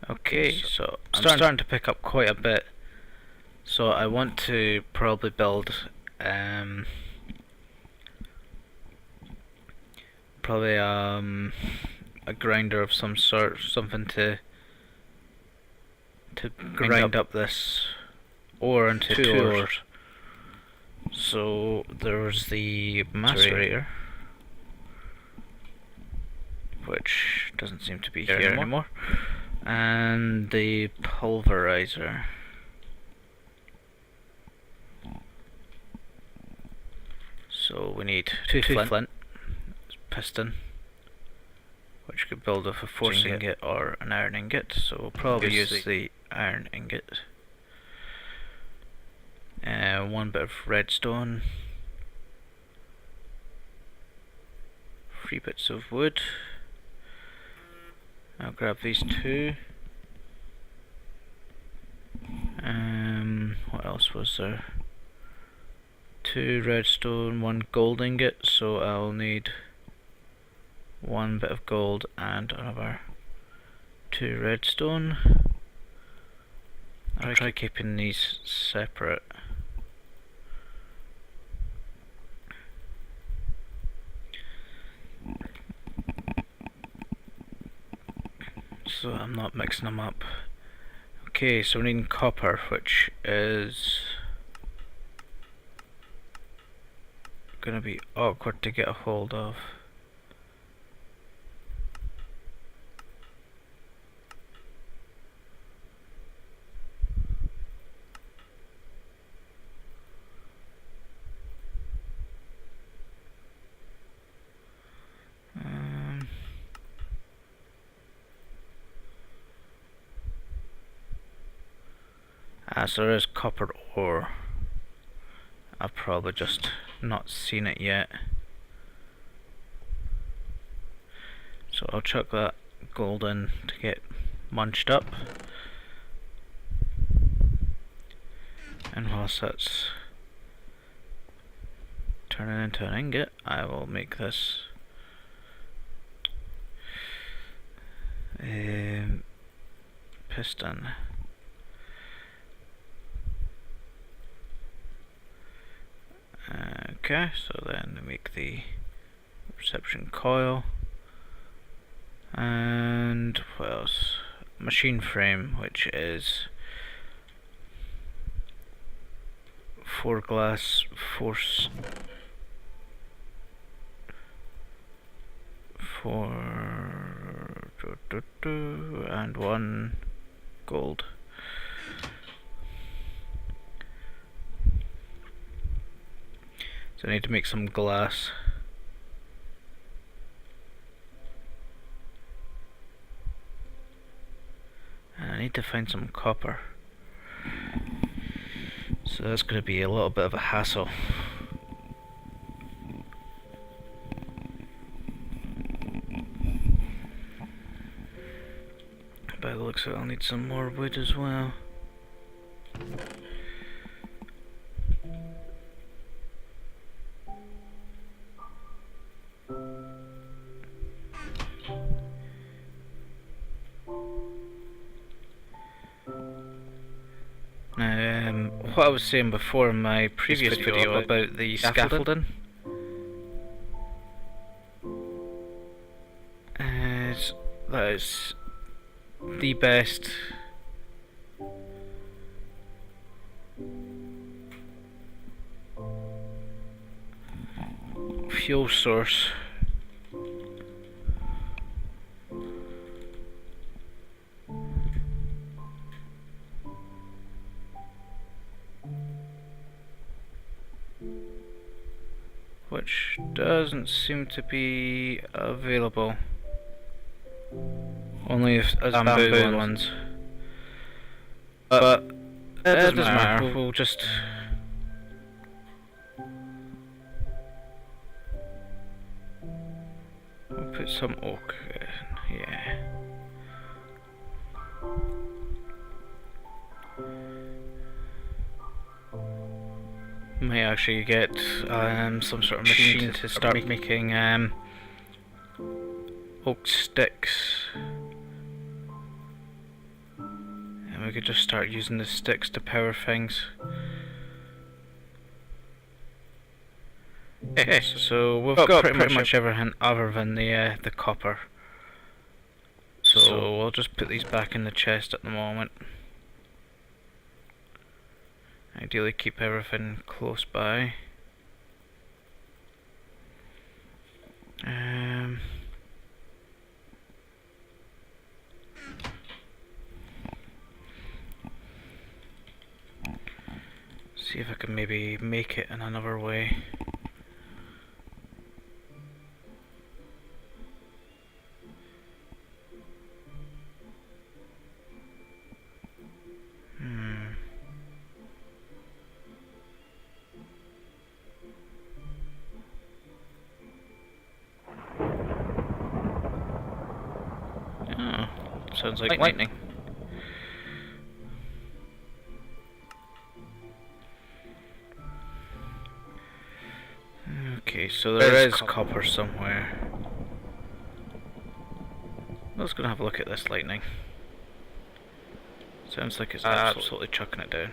Speaker 1: Okay, so I'm starting to pick up quite a bit. So I want to probably build probably a grinder of some sort, something to grind up this ore into two ores. So there's the macerator, which doesn't seem to be here anymore, and the pulverizer. So we need two flint, piston, which could build off a force ingot or an iron ingot, so we'll probably use the iron ingot. One bit of redstone, 3 bits of wood. I'll grab these two. What else was there? 2 redstone, 1 gold ingot, so I'll need 1 bit of gold and another 2 redstone. I'll try keeping these separate. So I'm not mixing them up. Okay, so we need copper, which is gonna be awkward to get a hold of. So there is copper ore. I've probably just not seen it yet. So I'll chuck that gold in to get munched up. And whilst that's turning into an ingot, I will make this piston. Okay, so then we make the reception coil, and what else? Machine frame, which is 4 glass, 4 and 1 gold. So I need to make some glass. And I need to find some copper. So that's going to be a little bit of a hassle. By the looks of it, I'll need some more wood as well. What I was saying before in my previous video about the scaffolding is that is the best fuel source which doesn't seem to be available. Only as bamboo ones. But it doesn't matter. We'll just put some oak in. Yeah. Might actually get some sort of machine to start making oak sticks, and we could just start using the sticks to power things. Okay, so we've got pretty much everything other than the copper. So we'll just put these back in the chest at the moment. Ideally keep everything close by. See if I can maybe make it in another way. Sounds like lightning. Okay, so there is copper somewhere. Let's go and have a look at this lightning. Sounds like it's absolutely chucking it down.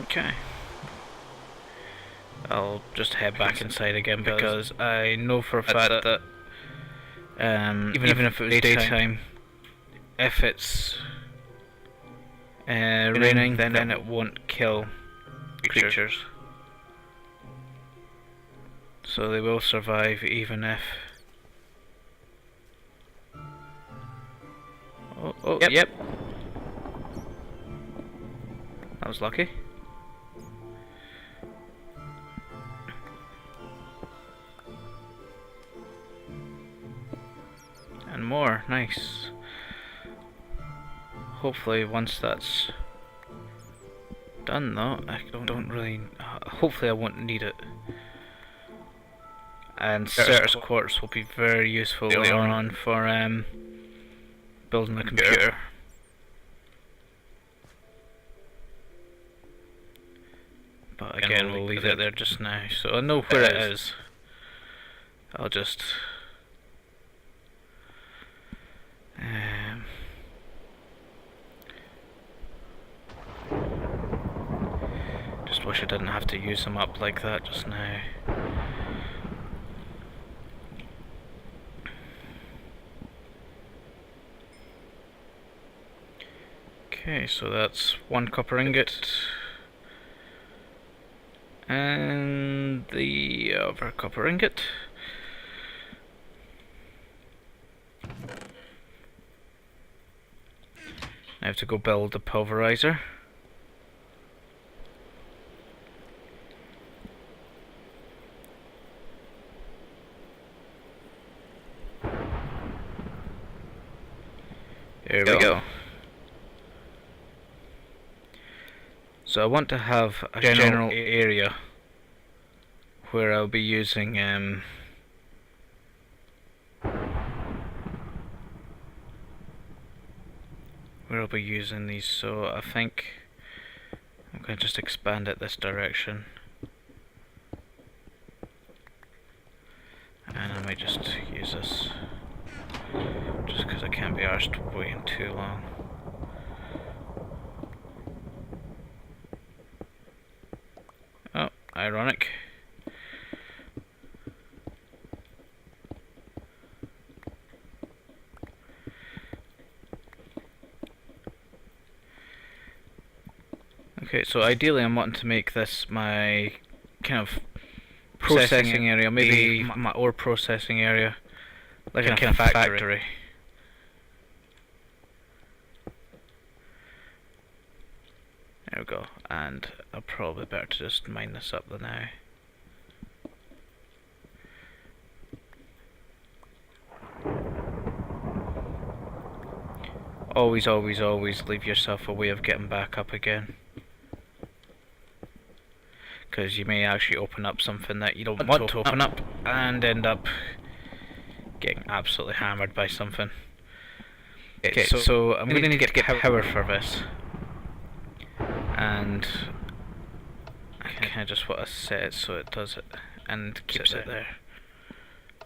Speaker 1: Okay. I'll just head back inside again because I know for a fact that even if it was daytime, if it's raining, then it won't kill creatures. So they will survive even if... Oh, yep. That was lucky. And more, nice. Hopefully once that's done though, I don't really... hopefully I won't need it. And Certus quartz will be very useful later on for building a computer. But again, we'll leave it there just now. So I know where it is. I'll just... just wish I didn't have to use them up like that just now. Okay, so that's one copper ingot. And the other copper ingot. I have to go build a pulverizer. There we go. So I want to have a general area where I'll be using these, so I think I'm going to just expand it this direction, and I might just use this just because I can't be arsed waiting too long. Oh, ironic. Okay, so ideally I'm wanting to make this my kind of processing area, maybe my ore processing area, like a kind of factory. There we go, and I'll probably better to just mine this up now. Always, always, always leave yourself a way of getting back up again, because you may actually open up something that you don't want to open up and end up getting absolutely hammered by something. Okay, so I'm going to need to get power for this, and I kind of just want to set it so it does it and keeps it there.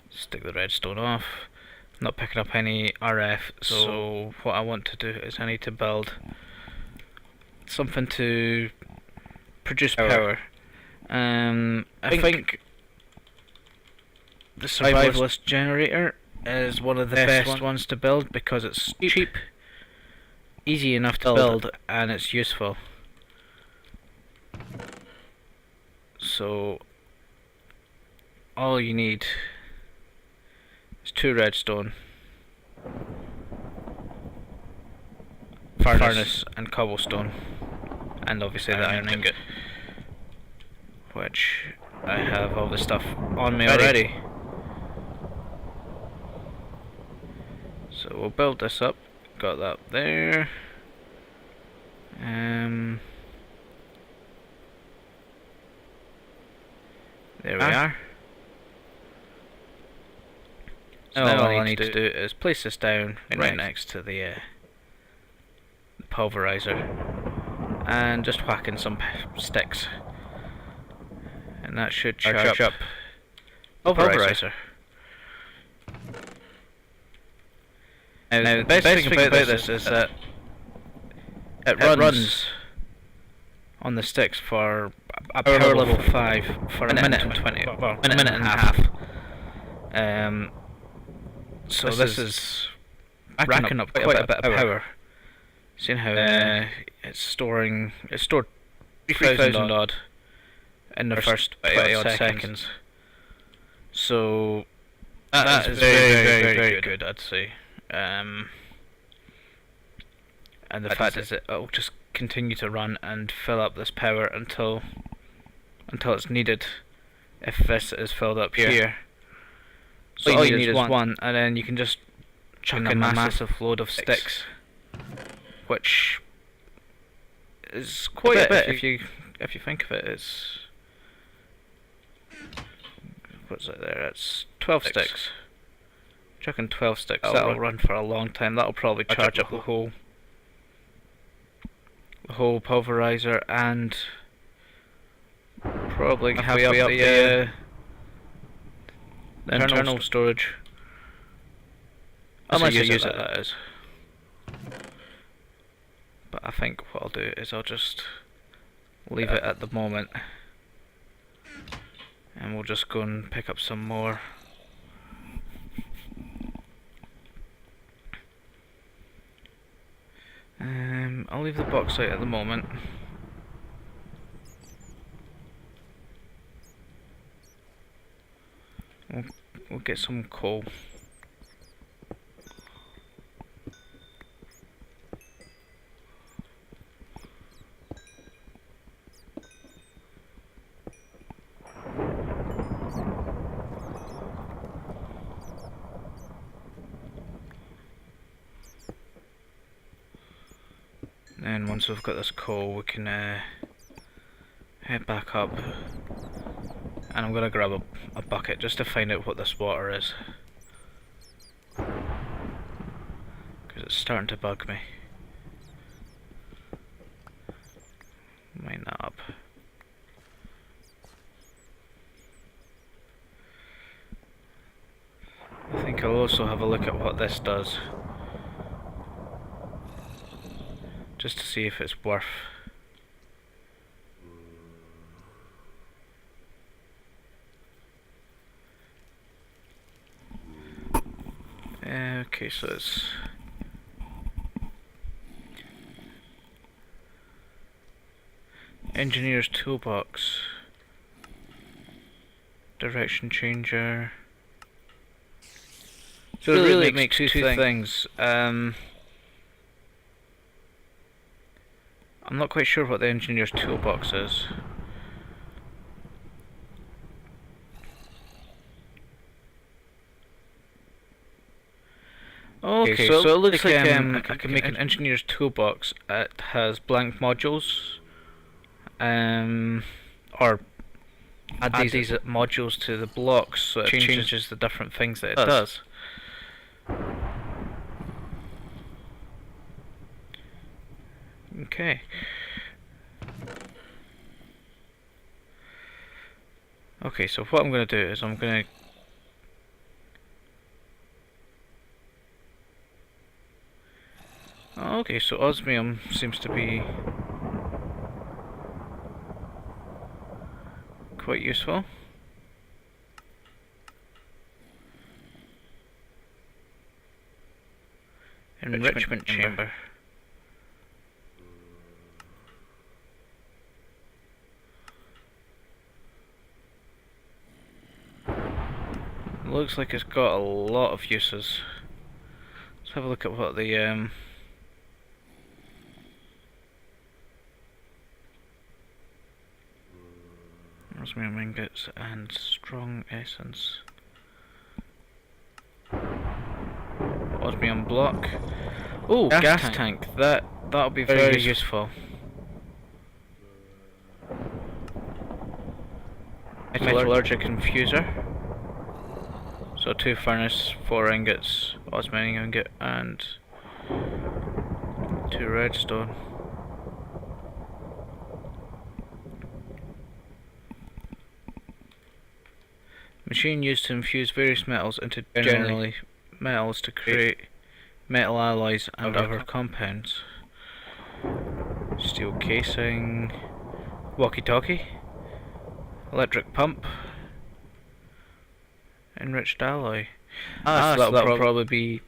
Speaker 1: Stick the redstone off. Not picking up any RF, so what I want to do is I need to build something to produce power. I think the survivalist generator is one of the best ones to build because it's cheap, easy enough to build, and it's useful. So all you need is 2 redstone, furnace and cobblestone, and obviously the iron ingot, which I have all the stuff on me already. So we'll build this up. Got that there. There we are. So now all I need to do is place this down right next to the pulverizer, and just whack in some sticks, and that should charge up pulverizer. Now the best thing about this is that it runs on the sticks for a power level 5 for a minute and 20, well, a minute and a half. So this is racking up quite a bit of power. Seeing how it's stored 3,000 odd in the first 20 odd seconds. So that is very, very good, I'd say. And the fact is that it'll just continue to run and fill up this power until it's needed. If this is filled up here, so all you need is one, and then you can just chuck in a massive load of sticks, which is quite a bit if you think of it. It's, what's it there? It's 12 sticks. Chucking 12 sticks. That'll run for a long time. That'll probably charge up the whole pulverizer, and probably halfway up the internal storage. Unless I use it, that is. But I think what I'll do is I'll just leave it at the moment, and we'll just go and pick up some more. I'll leave the box out at the moment. We'll get some coal. And once we've got this coal, we can head back up. And I'm gonna grab a bucket just to find out what this water is. Because it's starting to bug me. Mine that up. I think I'll also have a look at what this does. Just to see if it's worth. Okay, so it's Engineer's Toolbox, Direction Changer. So it really makes two things. I'm not quite sure what the Engineer's Toolbox is. Okay, so it looks like I can make an Engineer's Toolbox. It has blank modules, or add these modules to the blocks so it changes the different things that it does. Okay. Okay, so what I'm going to do is I'm going to okay, so osmium seems to be quite useful. Enrichment chamber. Looks like it's got a lot of uses. Let's have a look at what the osmium ingots and strong essence. Osmium block. Oh, gas tank. That'll be very useful. Metallurgic infuser. So 2 furnace, 4 ingots, osmium ingot, and 2 redstone. Machine used to infuse various metals into generally metals to create metal alloys and other compounds. Steel casing, walkie-talkie, electric pump, enriched alloy. So that'll probably be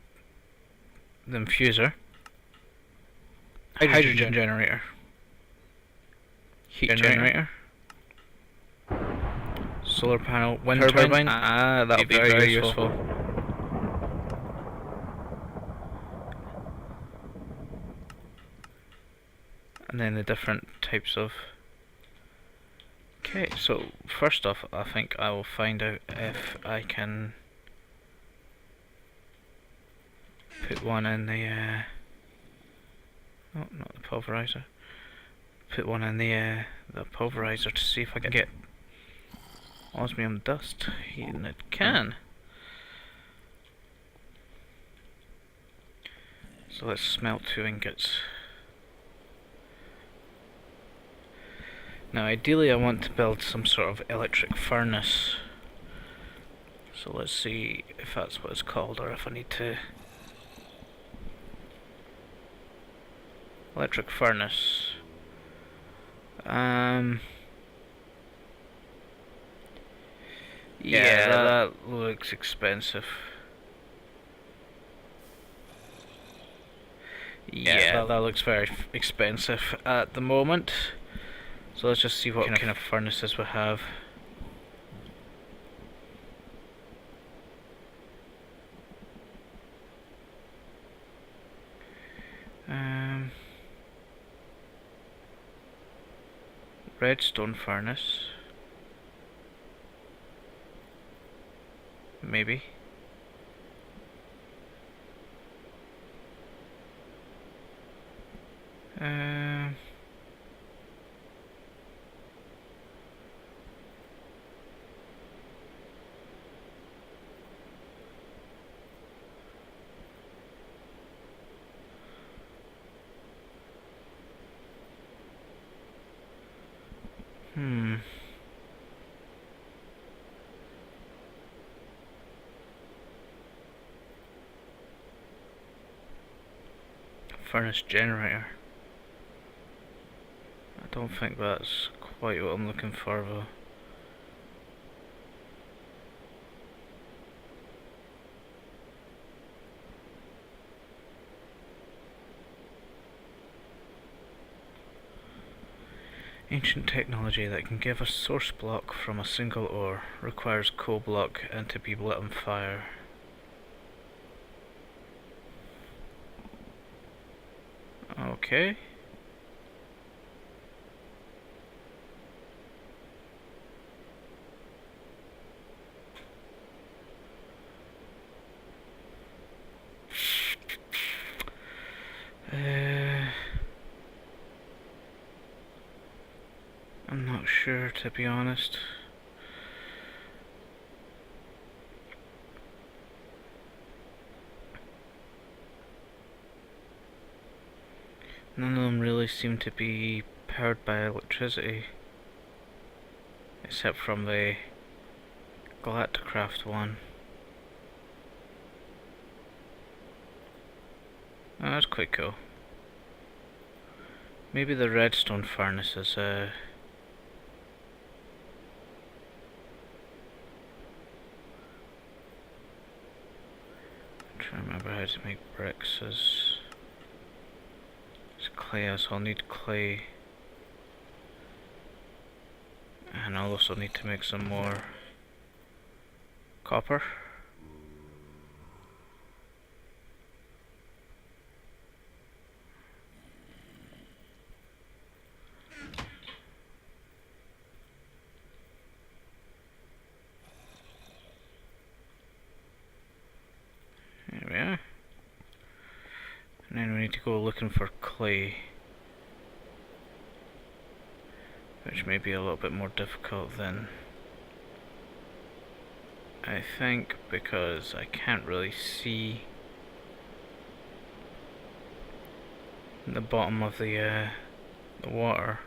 Speaker 1: the infuser. Hydrogen generator. Heat generator. Solar panel, wind turbine. That'll be very useful. And then the different types of. Okay, so first off, I think I will find out if I can put one in the. Oh, not the pulverizer. Put one in the pulverizer to see if I can get osmium dust, and it can. So let's smelt 2 ingots. Now ideally I want to build some sort of electric furnace. So let's see if that's what it's called or if I need to. Electric furnace. Yeah, that looks expensive. Yeah, that looks very expensive at the moment. So let's just see what kind of furnaces we have. Redstone furnace. Maybe. Um. Hmm. Furnace generator. I don't think that's quite what I'm looking for though. Ancient technology that can give a source block from a single ore requires coal block and to be lit on fire. Okay. I'm not sure, to be honest. None of them really seem to be powered by electricity, except from the Galacticraft one. Oh, that's quite cool. Maybe the redstone furnace is I'm trying to remember how to make bricks. It's clay, so I'll need clay. And I'll also need to make some more copper. There we are. And then we need to go looking for clay, which may be a little bit more difficult than I think, because I can't really see the bottom of the water.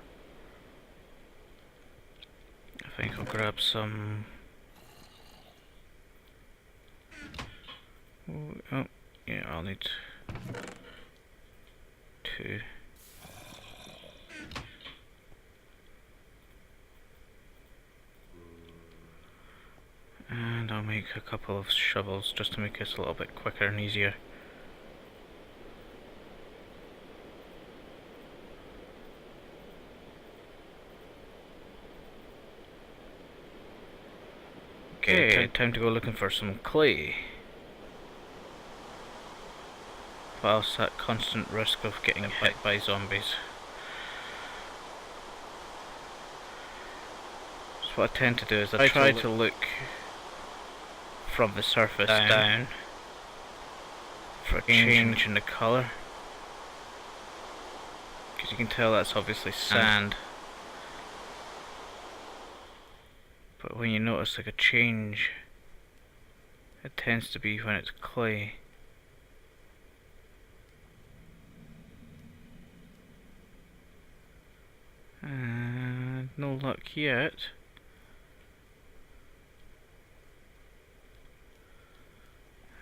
Speaker 1: I think I'll grab some. Oh, yeah, I'll need 2. And I'll make a couple of shovels just to make this a little bit quicker and easier. Okay, time to go looking for some clay. Whilst at constant risk of getting hit by zombies. So what I tend to do is I try to look from the surface down for a change in the colour. Because you can tell that's obviously sand. But when you notice like a change, it tends to be when it's clay. No luck yet.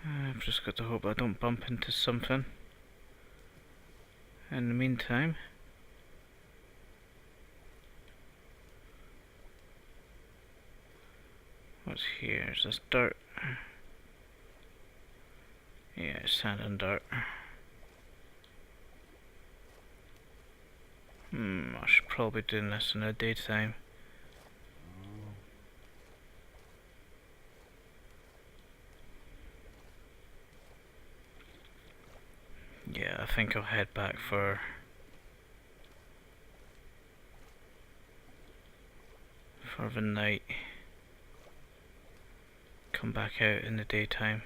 Speaker 1: I've just got to hope I don't bump into something in the meantime. What's here? Is this dirt? Yeah, it's sand and dirt. I should probably be doing this in the daytime. Yeah, I think I'll head back for the night. Come back out in the daytime.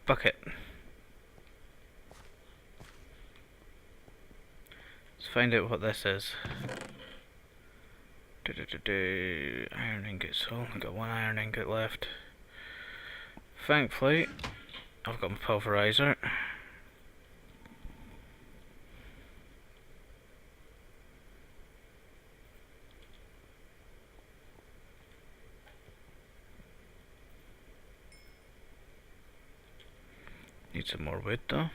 Speaker 1: Bucket. Let's find out what this is. Iron ingots. Oh, I've got one iron ingot left. Thankfully, I've got my pulverizer. Need some more wood though.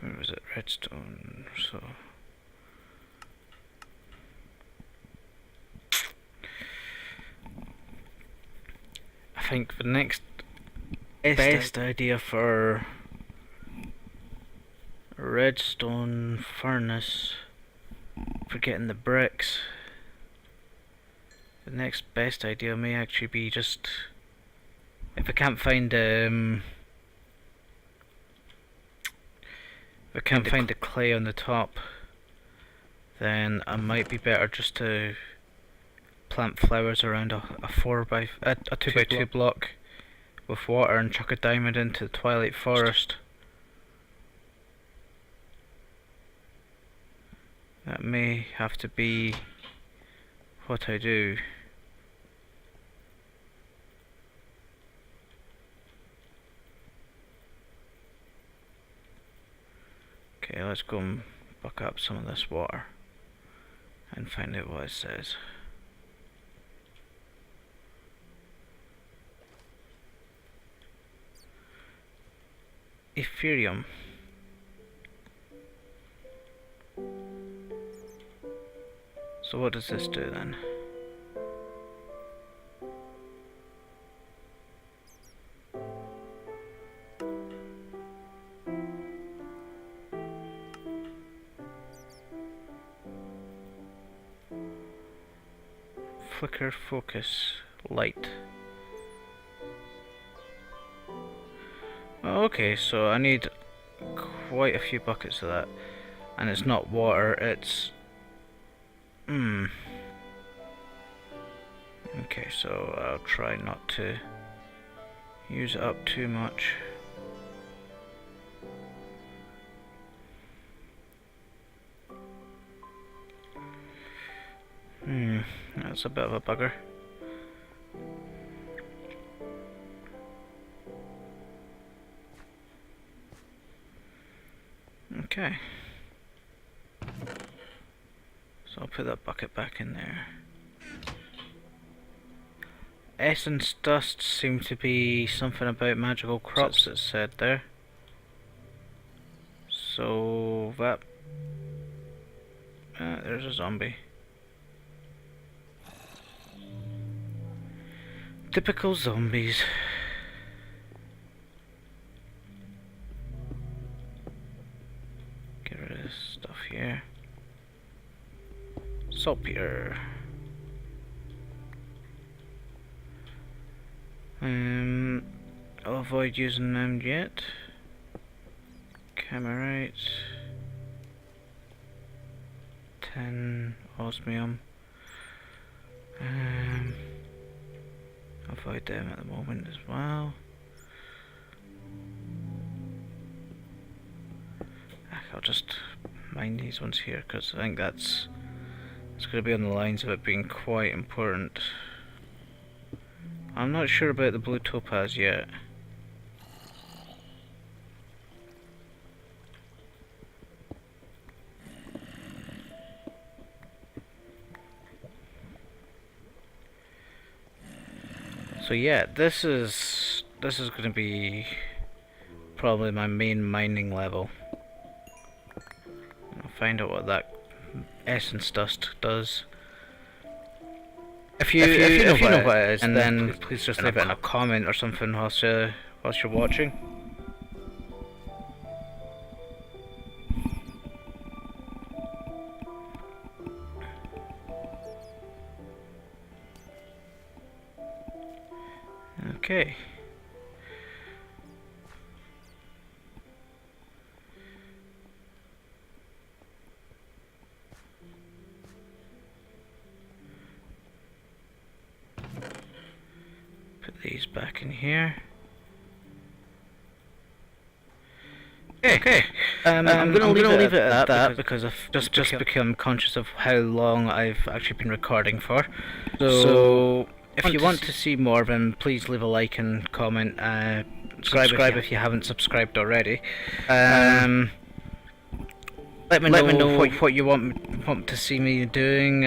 Speaker 1: Where was it? Redstone. So I think the next best idea for a redstone furnace, for getting the bricks, the next best idea may actually be just, if I can't find the clay on the top, then I might be better just to plant flowers around a 2x2 block with water and chuck a diamond into the Twilight Forest. That may have to be what I do. Okay, let's go and buck up some of this water and find out what it says. Ethereum. So what does this do then? Flicker, focus, light. Okay, so I need quite a few buckets of that, and it's not water, it's okay, so I'll try not to use it up too much. That's a bit of a bugger. Okay. So I'll put that bucket back in there. Essence dust seemed to be something about magical crops, it said there. So that... there's a zombie. Typical zombies. Get rid of this stuff here. Saltpeter. I'll avoid using them yet. Camerite. 10 osmium. Avoid them at the moment as well. I'll just mine these ones here because I think it's going to be on the lines of it being quite important. I'm not sure about the blue topaz yet. So yeah, this is going to be probably my main mining level. I'll find out what that essence dust does. If you know what it is, and then please just leave it in a comment or something whilst you're watching. Okay, these back in here. Okay. I'm gonna leave it at that because I've just become conscious of how long I've actually been recording for. So if you want to see more, then please leave a like and comment. Subscribe if you haven't subscribed already. Let me know what you want to see me doing.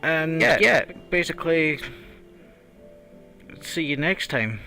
Speaker 1: And yeah, basically, see you next time.